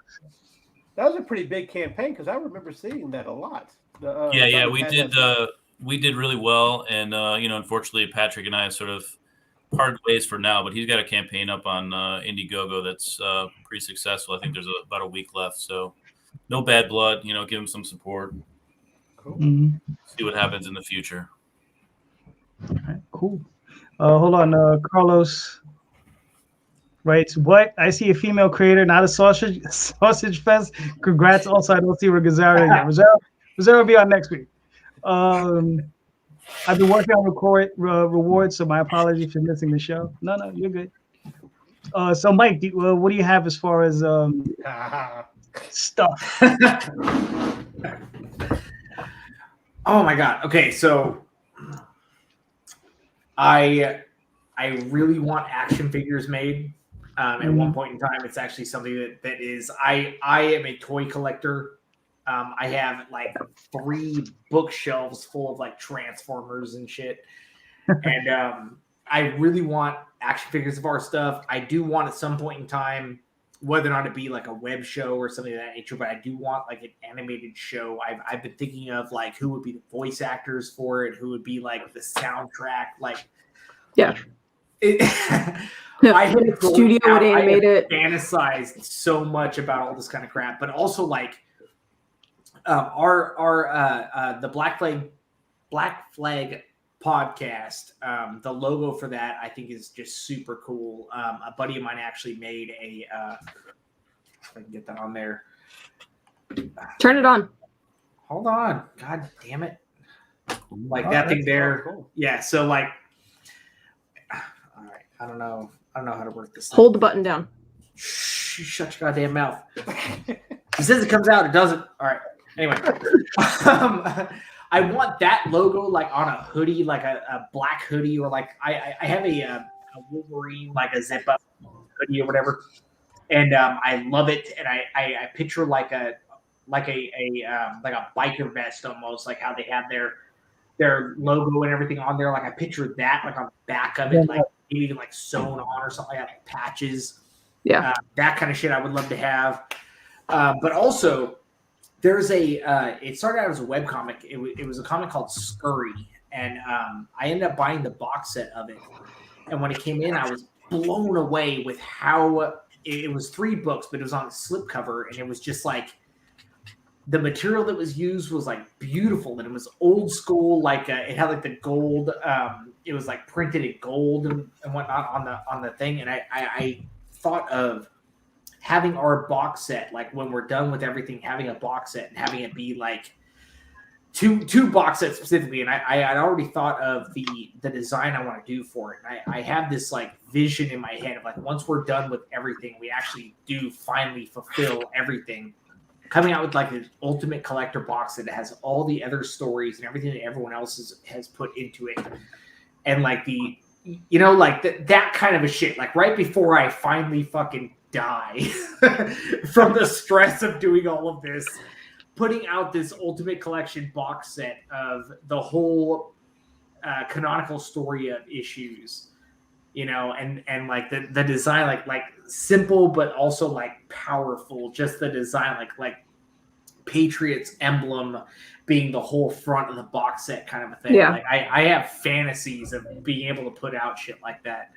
That was a pretty big campaign because I remember seeing that a lot. We did really well, and unfortunately, Patrick and I have sort of parted ways for now. But he's got a campaign up on Indiegogo that's pretty successful. I think there's about a week left, so no bad blood. Give him some support. Cool. Mm-hmm. See what happens in the future. All right, cool. Hold on, Carlos. Right. What? I see a female creator, not a sausage fest. Congrats. Also, I don't see Rosario yet. Rosario will be on next week. I've been working on rewards, so my apologies for missing the show. No, you're good. So Mike, what do you have as far as stuff? Oh my God. Okay, so I really want action figures made. At one point in time, it's actually something that is. I am a toy collector. I have like 3 bookshelves full of like Transformers and shit, and I really want action figures of our stuff. I do want at some point in time, whether or not it be like a web show or something of that nature, but I do want like an animated show. I've been thinking of like who would be the voice actors for it, who would be like the soundtrack, like I had studio would animate it. Fantasized so much about all this kind of crap, but also like the Black Flag podcast. The logo for that I think is just super cool. A buddy of mine actually made a. If I can get that on there. Turn it on. Hold on, God damn it! Like that thing there. Cool. Yeah. So like. All right. I don't know how to work this. Hold the button down. Shh, shut your goddamn mouth. He says it comes out, it doesn't. All right. Anyway, I want that logo like on a hoodie, like a black hoodie, or like I have a Wolverine, like a zip up hoodie or whatever. And I love it, and I picture like a biker vest almost, like how they have their logo and everything on there. Like I picture that like on the back of it, like maybe even like sewn on or something like that, like patches. Yeah, that kind of shit I would love to have. But also, there's it started out as a webcomic. It was a comic called Scurry, and I ended up buying the box set of it. And when it came in, I was blown away with how it was 3 books, but it was on a slipcover, and it was just like the material that was used was like beautiful, and it was old school. Like it had like the gold. It was like printed in gold and whatnot on the thing. And I thought of having our box set, like when we're done with everything, having a box set and having it be like two box sets specifically. And I had already thought of the design I want to do for it. And I have this like vision in my head of like, once we're done with everything, we actually do finally fulfill everything, coming out with like an ultimate collector box that has all the other stories and everything that everyone else has put into it. And like that kind of a shit, like right before I finally fucking die from the stress of doing all of this, putting out this ultimate collection box set of the whole canonical story of issues, and like the design, like simple, but also like powerful, just the design, like Patriots emblem being the whole front of the box set kind of a thing. Yeah. Like I have fantasies of being able to put out shit like that.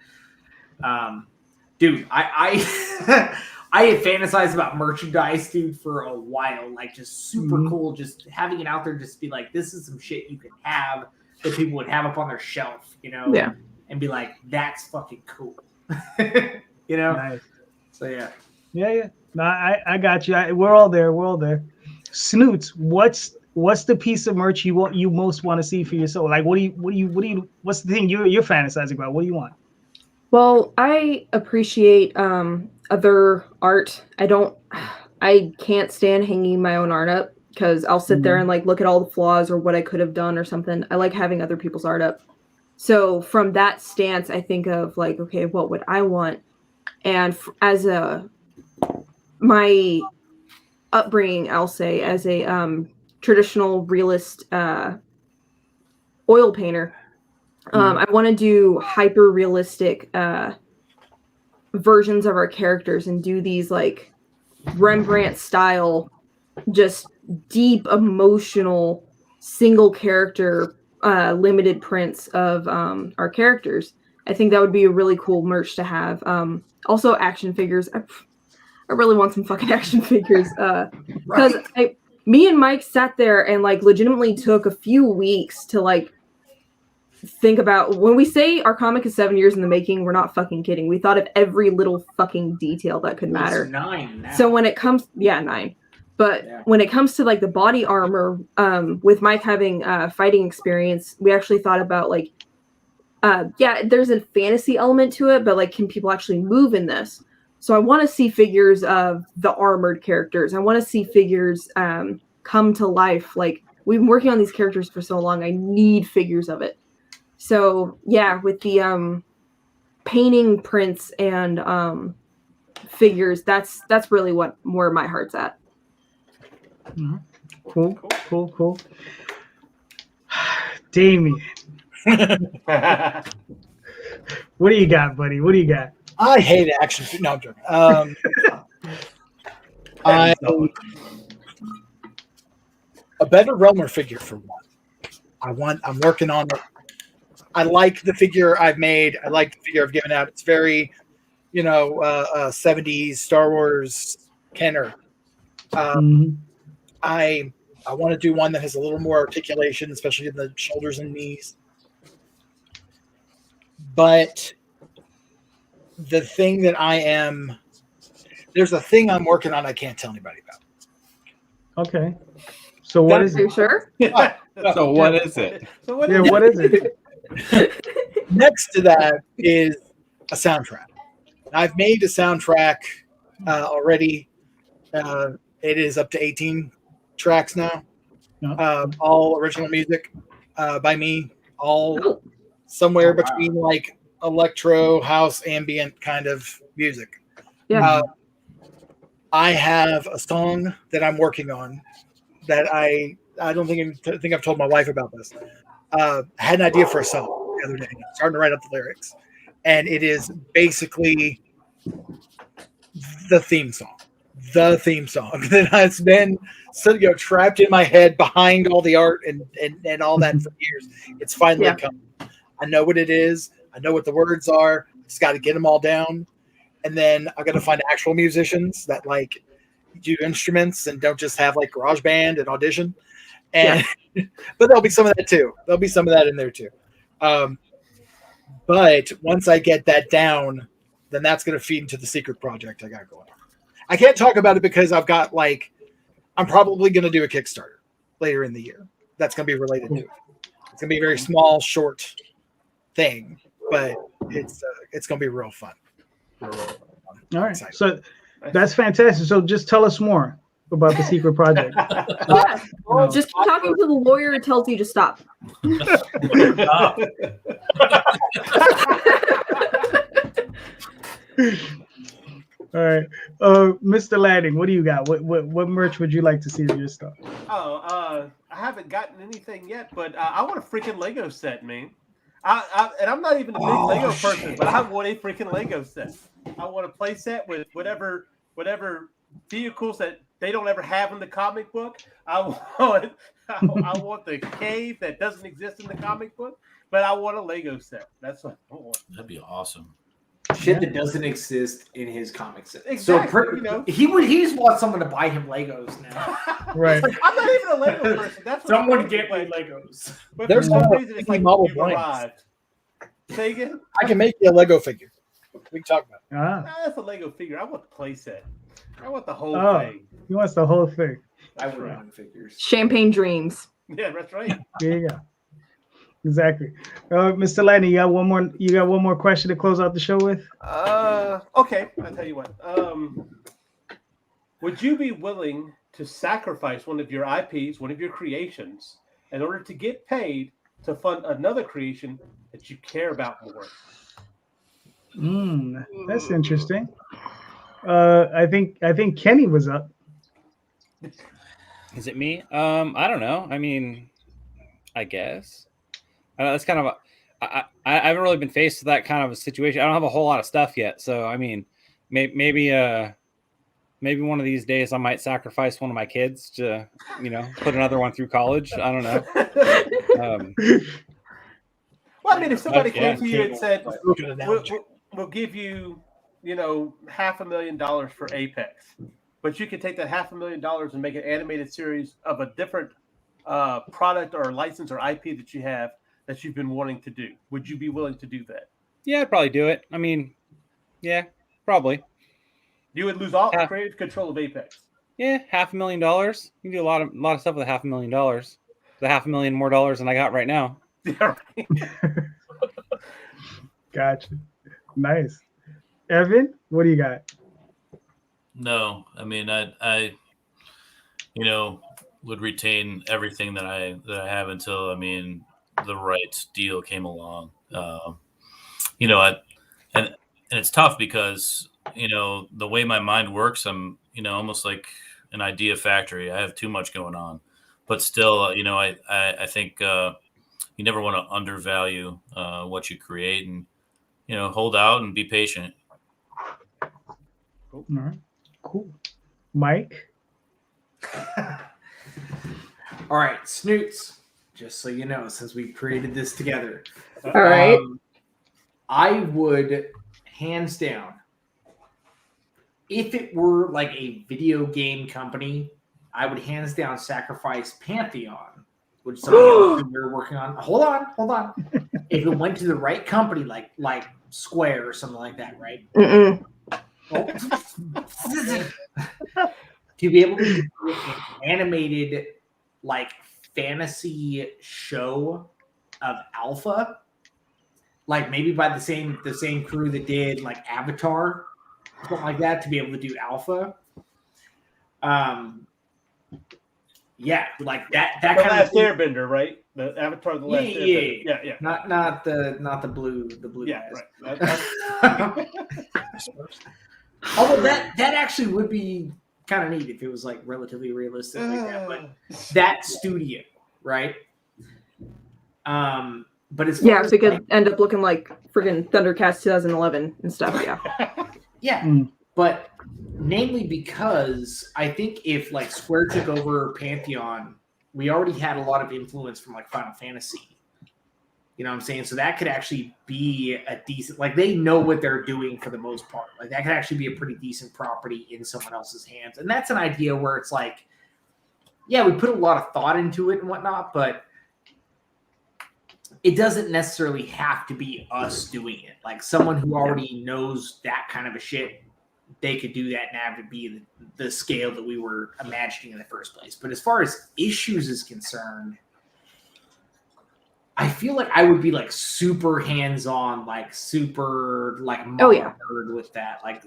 Dude, I I had fantasized about merchandise, dude, for a while. Like, just super cool. Just having it out there, just be like, this is some shit you can have that people would have up on their shelf, Yeah. and be like, that's fucking cool. Nice. So yeah. Yeah. No, I got you. We're all there. Snoots, what's the piece of merch you most want to see for yourself? Like, what's the thing you're fantasizing about? What do you want? Well, I appreciate other art. I can't stand hanging my own art up because I'll sit there and like look at all the flaws or what I could have done or something. I like having other people's art up. So from that stance, I think of like, okay, what would I want? And as my upbringing, I'll say, as a traditional realist oil painter, I want to do hyper realistic versions of our characters and do these like Rembrandt style, just deep emotional single character limited prints of our characters. I think that would be a really cool merch to have. Also action figures. I really want some fucking action figures because me and Mike sat there and like legitimately took a few weeks to like think about, when we say our comic is 7 years in the making, we're not fucking kidding. We thought of every little fucking detail that could matter. It's 9 now. So when it comes, 9. But when it comes to like the body armor, with Mike having fighting experience, we actually thought about like, there's a fantasy element to it, but like, can people actually move in this? So I want to see figures of the armored characters. I want to see figures come to life. Like, we've been working on these characters for so long. I need figures of it. So yeah, with the painting prints and figures, that's really what where my heart's at. Cool. Damion, what do you got, buddy? What do you got? I hate action. No, I'm joking. A better Realmer figure for one. I'm working on it. I like the figure I've made. I like the figure I've given out. It's very, 70s Star Wars Kenner. I want to do one that has a little more articulation, especially in the shoulders and knees. But the thing that there's a thing I'm working on I can't tell anybody about. Okay. So what is it? Are you sure? So what is it? What is it? Next to that is a soundtrack. I've made a soundtrack already. It is up to 18 tracks now. All original music by me. All somewhere between like electro, house, ambient kind of music. Yeah. I have a song that I'm working on that I don't think I've told my wife about this. I had an idea for a song the other day. I'm starting to write up the lyrics, and it is basically the theme song that has been trapped in my head behind all the art and all that for years. It's finally come. I know what it is. I know what the words are. Just got to get them all down, and then I got to find actual musicians that like do instruments and don't just have like GarageBand and Audition. And but there'll be some of that too. There'll be some of that in there too. But once I get that down, then that's going to feed into the secret project I got going on. I can't talk about it because I'm probably going to do a Kickstarter later in the year. That's going to be related to it. It's going to be a very small, short thing, but it's going to be real fun. All right. So that's fantastic. So just tell us more about the secret project. Just keep talking to the lawyer who tells you to stop. All right, Mr. Lanning, what do you got? What merch would you like to see of your stuff? I haven't gotten anything yet, but I want a freaking Lego set, man. And I'm not even a big Lego person, but I want a freaking Lego set. I want a play set with whatever vehicles that they don't ever have in the comic book. I want the cave that doesn't exist in the comic book, but I want a Lego set. That's what I want. That'd be awesome. Shit that doesn't exist in his comics. Exactly. So he just wants someone to buy him Legos now. Right. I'm not even a Lego person. That's what someone get me Legos. But there's for some reason, it's like model you've arrived. Say again? I can make you a Lego figure. We can talk about it. That's a Lego figure. I want the play set. I want the whole thing. He wants the whole thing. I would want figures. Champagne dreams. Yeah, that's right. There you go. Exactly. Mr. Lanning, you got one more question to close out the show with? Okay. I'll tell you what. Would you be willing to sacrifice one of your IPs, one of your creations, in order to get paid to fund another creation that you care about more? That's interesting. I think Kenny was up. Is it me? I don't know. I mean, I guess. That's kind of I haven't really been faced with that kind of a situation. I don't have a whole lot of stuff yet, so I mean, maybe one of these days I might sacrifice one of my kids to, put another one through college. I don't know. Well, I mean, if somebody came to you and said, "We'll give you, $500,000 for Apex, but you could take that $500,000 and make an animated series of a different product or license or IP that you have that you've been wanting to do," would you be willing to do that? Yeah, I'd probably do it. I mean, yeah, probably. You would lose all creative control of Apex. Yeah, $500,000. You can do a lot of stuff with $500,000. The $500,000 more dollars than I got right now. Yeah, right. Gotcha. Nice. Evan, what do you got? No, I mean, I would retain everything that I have until, the right deal came along. And it's tough because, the way my mind works, I'm, almost like an idea factory. I have too much going on, but still, I think you never want to undervalue what you create, and, hold out and be patient. All right. Cool. Mike? All right, Snoots. Just so you know, since we created this together. All right. I would, hands down, if it were like a video game company, I would hands down sacrifice Pantheon, which something else we were working on. Hold on. If it went to the right company, like Square or something like that, right? To be able to do an animated, like, fantasy show of Alpha, like maybe by the same crew that did like Avatar, something like that, to be able to do Alpha. Yeah, like that The kind Last of thing. Airbender, right? The Avatar, the Last Airbender. Yeah. Not the blue Yeah, guys. right. Although that actually would be kind of neat if it was like relatively realistic like that. But that studio, right? But it's if it could end up looking like friggin' Thundercats 2011 and stuff. Yeah. But namely because I think if like Square took over Pantheon, we already had a lot of influence from like Final Fantasy. You know what I'm saying? So that could actually be a decent, like they know what they're doing for the most part. Like that could actually be a pretty decent property in someone else's hands. And that's an idea where it's like, yeah, we put a lot of thought into it and whatnot, but it doesn't necessarily have to be us doing it. Like someone who already knows that kind of a shit, they could do that and have it be the scale that we were imagining in the first place. But as far as issues is concerned, I feel like I would be like super hands-on, like super like nerd with that. Like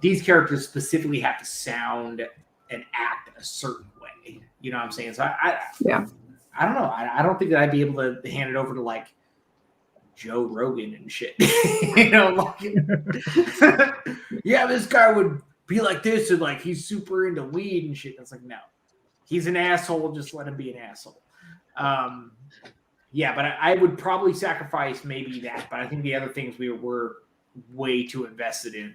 these characters specifically have to sound and act a certain way. You know what I'm saying? So I don't know. I don't think that I'd be able to hand it over to like Joe Rogan and shit. You know, like yeah, this guy would be like this and like he's super into weed and shit. It's like, no, he's an asshole. Just let him be an asshole. Yeah, but I would probably sacrifice maybe that. But I think the other things we were way too invested in,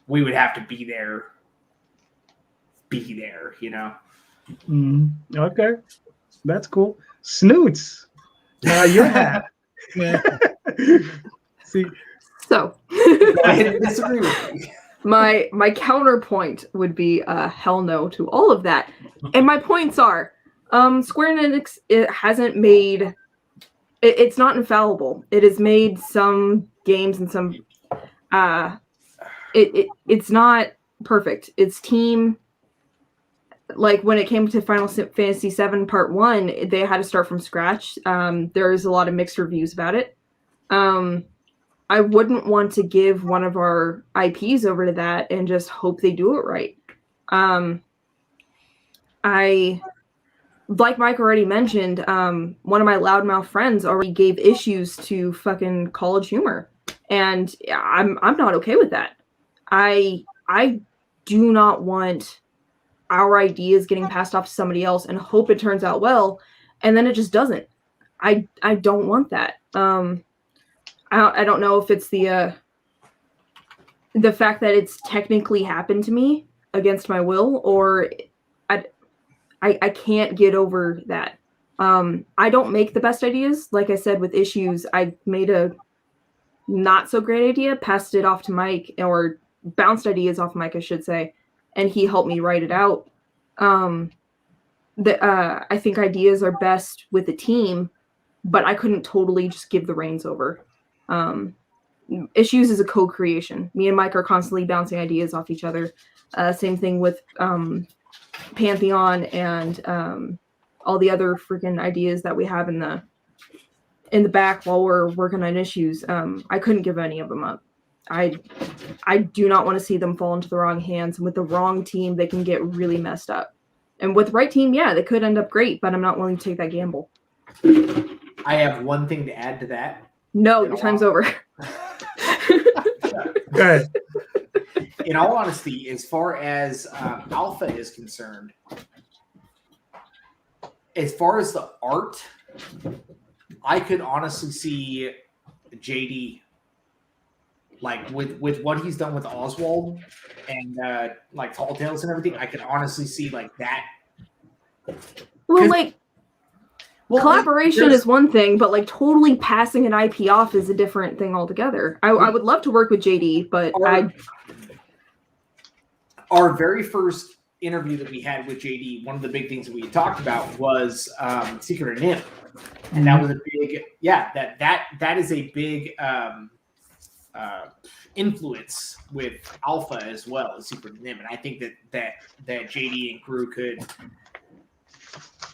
we would have to be there, you know? Okay. That's cool. Snoots. Your hat. See. So I disagree with you. My counterpoint would be hell no to all of that. And my points are Square Enix, it hasn't made it's not infallible. It has made some games and some it's not perfect. Its team, like when it came to Final Fantasy VII Part 1, they had to start from scratch. There's a lot of mixed reviews about it. I wouldn't want to give one of our IPs over to that and just hope they do it right. Like Mike already mentioned, one of my loudmouth friends already gave issues to fucking College Humor, and I'm not okay with that. I do not want our ideas getting passed off to somebody else and hope it turns out well, and then it just doesn't. I don't want that. I don't know if it's the fact that it's technically happened to me against my will, or I can't get over that. I don't make the best ideas. Like I said, with issues, I made a not so great idea, passed it off to Mike, or bounced ideas off Mike, I should say, and he helped me write it out. I think ideas are best with a team, but I couldn't totally just give the reins over. Issues is a co-creation. Me and Mike are constantly bouncing ideas off each other. Same thing with Pantheon and all the other freaking ideas that we have in the back while we're working on issues. I couldn't give any of them up. I do not want to see them fall into the wrong hands. And with the wrong team, they can get really messed up. And with the right team, yeah, they could end up great, but I'm not willing to take that gamble. I have one thing to add to that. No, your time's over. Go ahead. In all honesty, as far as Alpha is concerned, as far as the art, I could honestly see JD, like with what he's done with Oswald and like Tall Tales and everything. I could honestly see like that. Well, collaboration is one thing, but like totally passing an IP off is a different thing altogether. I would love to work with JD, but our very first interview that we had with JD, one of the big things that we talked about was Secret of Nim, and that was a big that is a big influence with Alpha as well as Secret of Nim, and I think that JD and crew could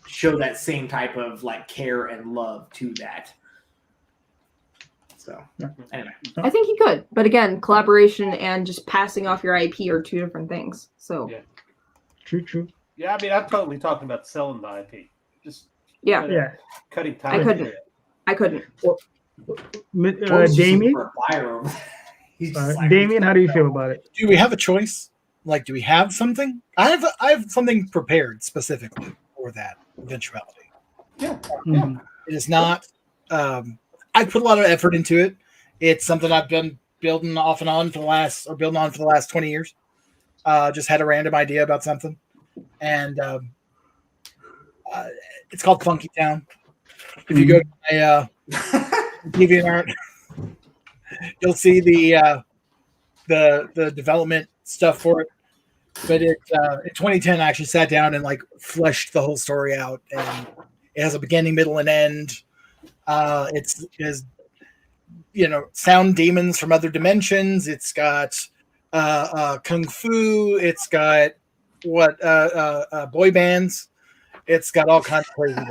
show that same type of like care and love to that. So anyway, I think he could, but again, collaboration and just passing off your IP are two different things. So true. Yeah, I mean, I'm totally talking about selling the IP. Just cutting time. I couldn't. Damion, Damion, how do you feel about it? Do we have a choice? Like, do we have something? I have something prepared specifically for that eventuality. Yeah. It is not. I put a lot of effort into it. It's something I've been building off and on for the last 20 years. Just had a random idea about something, and it's called Funky Town. If you go to my DeviantArt, you'll see the development stuff for it. But in 2010, I actually sat down and like fleshed the whole story out, and it has a beginning, middle, and end. It's sound demons from other dimensions. It's got kung fu. It's got boy bands. It's got all kinds of crazy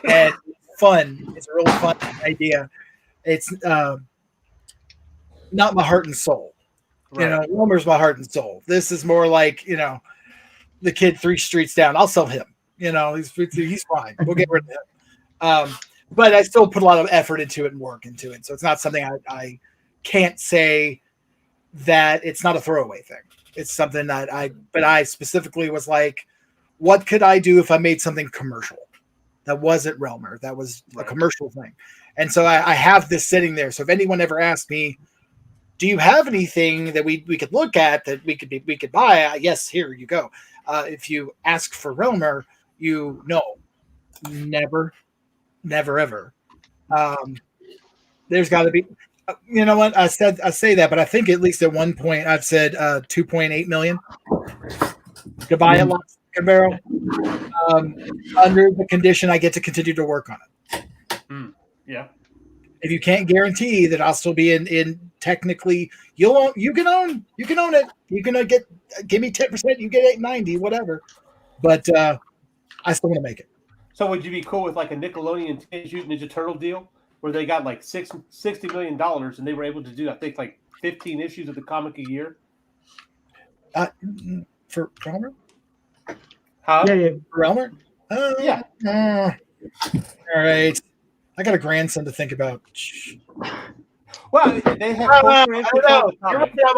and fun. It's a really fun idea. It's not my heart and soul. Right. Wilmer's my heart and soul. This is more like the kid 3 streets down. I'll sell him. He's fine. We'll get rid of him. But I still put a lot of effort into it and work into it. So it's not something I can't say that it's not a throwaway thing. It's something that I specifically was like, what could I do if I made something commercial that wasn't Realmer, that was a commercial thing? And so I have this sitting there. So if anyone ever asked me, do you have anything that we could look at that we could buy? Yes, here you go. If you ask for Realmer, never ever. There's got to be. You know what? I say that, but I think at least at one point I've said 2.8 million to buy a lot of barrel under the condition I get to continue to work on it. Yeah. If you can't guarantee that I'll still be in technically, you can own it. You can give me 10%. You get 890, whatever. But I still want to make it. So would you be cool with like a Nickelodeon Teenage Mutant Ninja Turtle deal where they got like $60 million and they were able to do, I think, like 15 issues of the comic a year? For Realmer? Huh? Yeah. For Realmer? Yeah. All right. I got a grandson to think about. Well, they have. I don't know. You're ripping out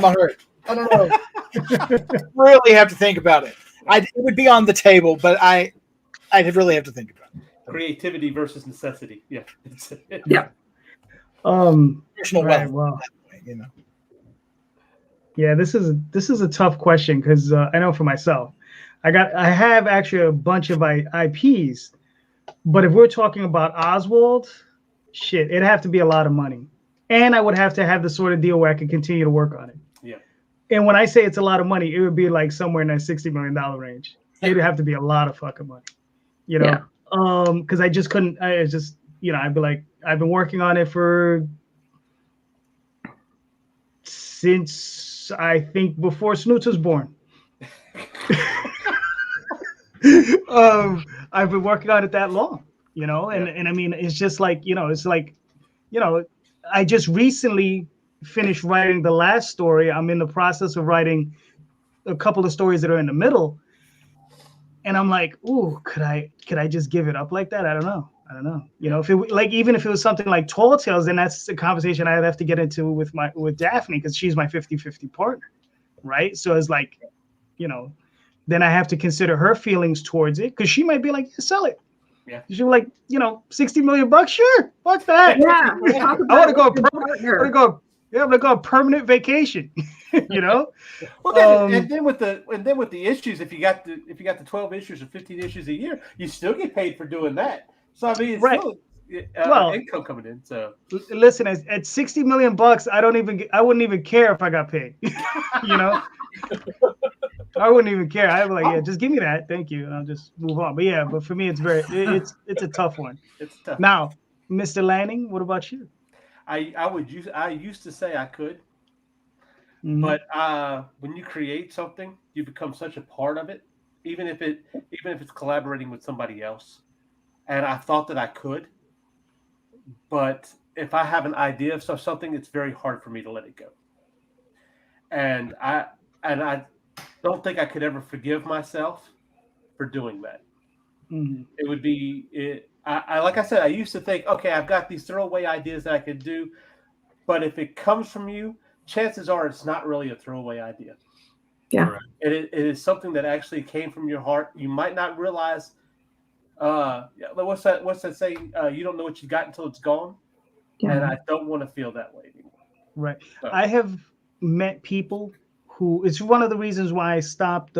my heart. I don't know. Really have to think about it. It would be on the table, but I'd really have to think about it. Creativity versus necessity. Yeah. Yeah. Right, well, Yeah, this is a tough question because I know for myself, I have actually a bunch of IPs, but if we're talking about Oswald, shit, it'd have to be a lot of money, and I would have to have the sort of deal where I could continue to work on it. Yeah. And when I say it's a lot of money, it would be like somewhere in that $60 million range. It'd have to be a lot of fucking money, because I just couldn't. I'd be like, I've been working on it since I think before Snoots was born. I've been working on it that long, and I mean, it's just like, I just recently finished writing the last story. I'm in the process of writing a couple of stories that are in the middle. And I'm like, ooh, could I just give it up like that? I don't know. If it even if it was something like Tall Tales, then that's a conversation I'd have to get into with Daphne, because she's my 50-50 partner, right? So it's like, then I have to consider her feelings towards it, because she might be like, yeah, sell it. Yeah. She'll be like, $60 million, sure, fuck that. Yeah, I want to go. I'm gonna go on permanent vacation. Well, and then with the issues, if you got the 12 issues or 15 issues a year, you still get paid for doing that. So I mean, it's still income coming in. So listen, at $60 million, I wouldn't even care if I got paid. I wouldn't even care. I'd be like, yeah, just give me that, thank you, and I'll just move on. But for me, it's a tough one. It's tough. Now, Mr. Lanning, what about you? I used to say I could, but when you create something, you become such a part of it, even if it's collaborating with somebody else. And I thought that I could, but if I have an idea of something, it's very hard for me to let it go. And don't think I could ever forgive myself for doing that. Mm-hmm. It would be I like I said, I used to think, okay, I've got these throwaway ideas that I could do, but if it comes from you, chances are it's not really a throwaway idea. Yeah. It is something that actually came from your heart. You might not realize. What's that saying? You don't know what you got until it's gone. Yeah. And I don't want to feel that way anymore. Right. So. I have met people who, it's one of the reasons why I stopped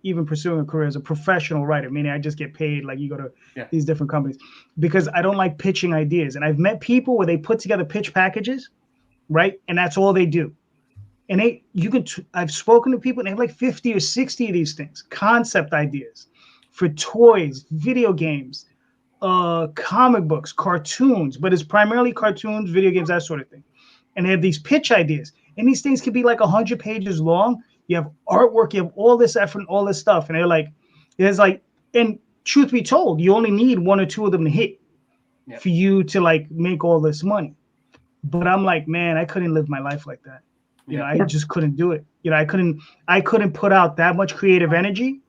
even pursuing a career as a professional writer, meaning I just get paid like you go to these different companies, because I don't like pitching ideas. And I've met people where they put together pitch packages, right? And that's all they do. And I've spoken to people and they have like 50 or 60 of these things, concept ideas for toys, video games, comic books, cartoons, but it's primarily cartoons, video games, that sort of thing. And they have these pitch ideas. And these things could be like 100 pages long. You have artwork, you have all this effort, all this stuff. And they're like, and truth be told, you only need one or two of them to hit for you to like make all this money. But I'm like, man, I couldn't live my life like that. You know, I just couldn't do it. You know, I couldn't put out that much creative energy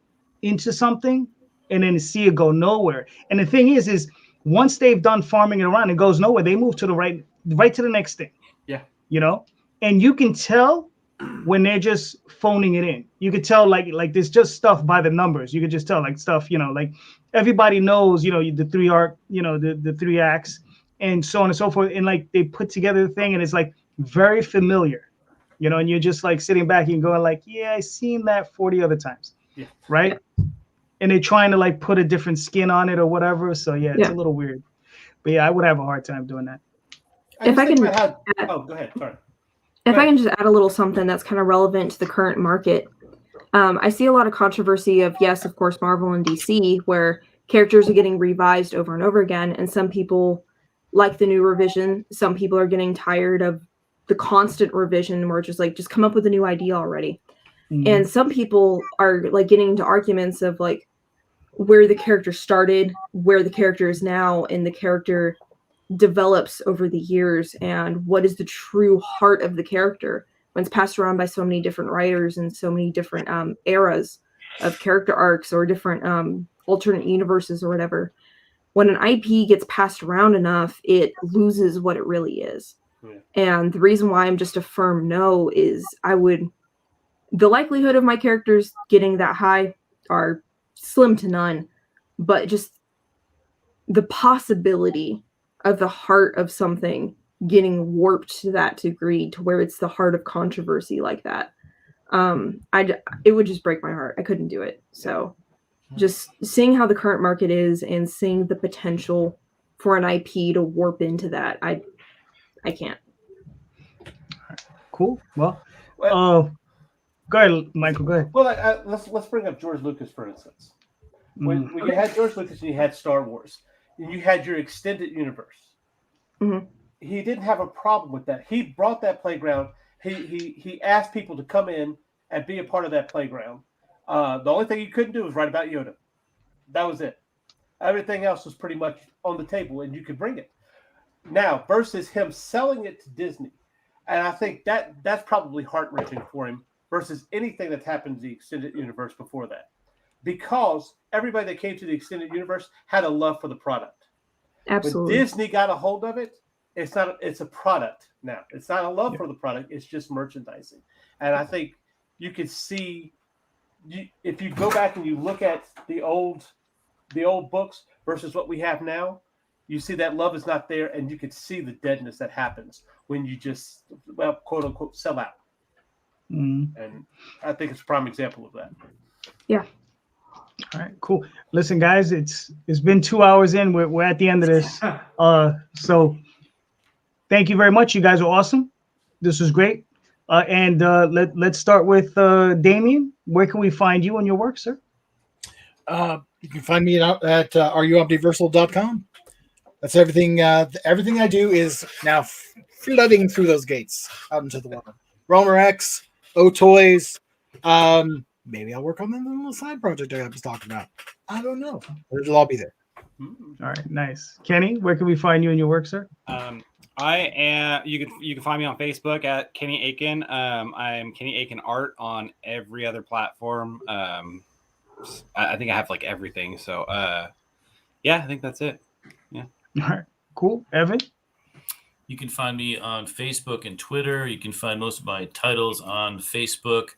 into something and then see it go nowhere. And the thing is once they've done farming it around, it goes nowhere. They move to the right to the next thing. Yeah. You know, and you can tell when they're just phoning it in. You could tell like there's just stuff by the numbers. You could just tell like stuff, you know, like everybody knows, you know, the 3 arc, you know, the 3 acts and so on and so forth. And like they put together the thing and it's like very familiar. You know, and you're just like sitting back and going like, yeah, I've seen that 40 other times. Yeah. Right. Yeah. And they're trying to like put a different skin on it or whatever. So yeah, it's a little weird. But yeah, I would have a hard time doing that. If I can go ahead. Sorry. If I can just add a little something that's kind of relevant to the current market. I see a lot of controversy of, yes, of course, Marvel and DC, where characters are getting revised over and over again. And some people like the new revision. Some people are getting tired of the constant revision where just come up with a new idea already. Mm-hmm. And some people are like getting into arguments of like where the character started, where the character is now, and the character develops over the years, and what is the true heart of the character when it's passed around by so many different writers and so many different eras of character arcs or different alternate universes or whatever. When an IP gets passed around enough, it loses what it really is. And the reason why I'm just a firm no is the likelihood of my characters getting that high are slim to none, but just the possibility of the heart of something getting warped to that degree to where it's the heart of controversy like that. It would just break my heart. I couldn't do it. So just seeing how the current market is and seeing the potential for an IP to warp into that, I can't. Cool. Well, go ahead, Michael. Go ahead. Well, let's bring up George Lucas, for instance. When you had George Lucas and you had Star Wars, and you had your extended universe, he didn't have a problem with that. He brought that playground. He asked people to come in and be a part of that playground. The only thing he couldn't do was write about Yoda. That was it. Everything else was pretty much on the table, and you could bring it. Now, versus him selling it to Disney. And I think that's probably heart-wrenching for him versus anything that's happened to the extended universe before that. Because everybody that came to the extended universe had a love for the product. Absolutely. When Disney got a hold of it, it's a product now. It's not a love for the product. It's just merchandising. And I think you could see, if you go back and you look at the old books versus what we have now, you see that love is not there, and you can see the deadness that happens when you just, well, quote unquote, sell out. And I think it's a prime example of that. Yeah. All right, cool. Listen, guys, it's been 2 hours in. We're at the end of this. So thank you very much. You guys are awesome. This was great. And let's start with Damion. Where can we find you and your work, sir? You can find me at ruomniversal.com. That's everything. Everything I do is now flooding through those gates out into the world. Romer X, O-Toys. Maybe I'll work on the little side project I was talking about. I don't know. It'll all be there. All right, nice. Kenny, where can we find you and your work, sir? I am. You can find me on Facebook at Kenny Aitken. I'm Kenny Aitken Art on every other platform. I think I have like everything. So yeah, I think that's it. Yeah. All right. Cool. Evan? You can find me on Facebook and Twitter. You can find most of my titles on Facebook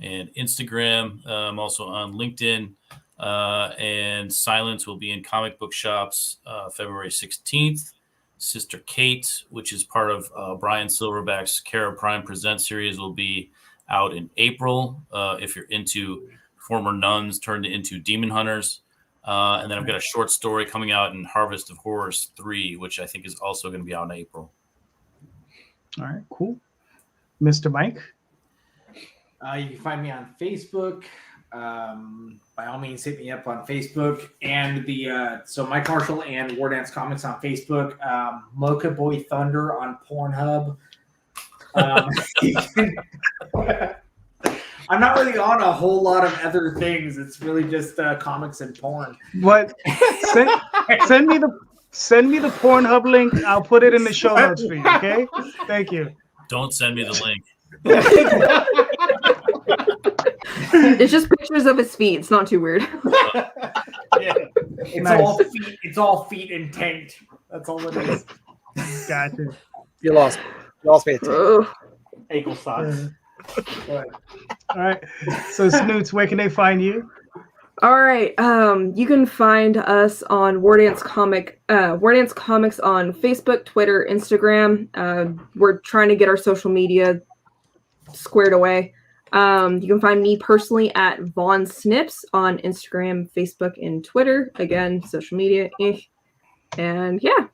and Instagram. I'm also on LinkedIn. And Silence will be in comic book shops February 16th. Sister Kate, which is part of Brian Silverback's Kara Prime Present series, will be out in April. If you're into former nuns turned into demon hunters. And then I've got a short story coming out in Harvest of Horrors 3, which I think is also going to be out in April. All right, cool. Mr. Mike? You can find me on Facebook. By all means, hit me up on Facebook and so Mike Marshall and War Dance Comics on Facebook. Mocha Boy Thunder on Pornhub. I'm not really on a whole lot of other things. It's really just comics and porn. What? Send me the Pornhub link. I'll put it in the show notes for you. Okay. Thank you. Don't send me the link. It's just pictures of his feet. It's not too weird. Yeah. It's all feet and taint. That's all it is. Gotcha. You lost me. Ankle socks. All right. So Snoots, where can they find you? All right. You can find us on War Dance Comics on Facebook, Twitter, Instagram. We're trying to get our social media squared away. You can find me personally at VonSnips on Instagram, Facebook, and Twitter. Again, social media. And yeah.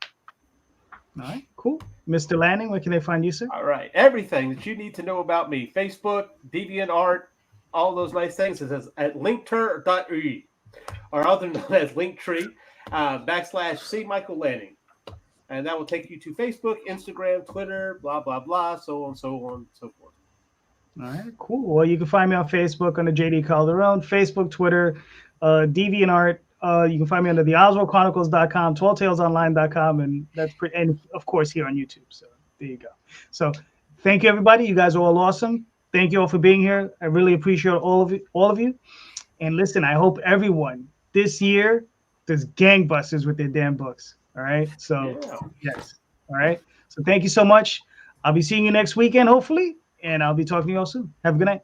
All right, cool. Mr. Lanning, where can they find you, sir? All right. Everything that you need to know about me. Facebook, Deviant Art, all those nice things. It says at linkter.e or other known as Linktree, /C Michael Lanning. And that will take you to Facebook, Instagram, Twitter, blah, blah, blah, so on, so on, so forth. All right, cool. Well, you can find me on Facebook under JD Calderon, Facebook, Twitter, Deviant Art. You can find me under the OswaldChronicles.com, 12talesonline.com, and that's pretty, and of course here on YouTube. So there you go. So thank you, everybody. You guys are all awesome. Thank you all for being here. I really appreciate all of you. And listen, I hope everyone this year does gangbusters with their damn books. All right. So yes. All right. So thank you so much. I'll be seeing you next weekend, hopefully, and I'll be talking to you all soon. Have a good night.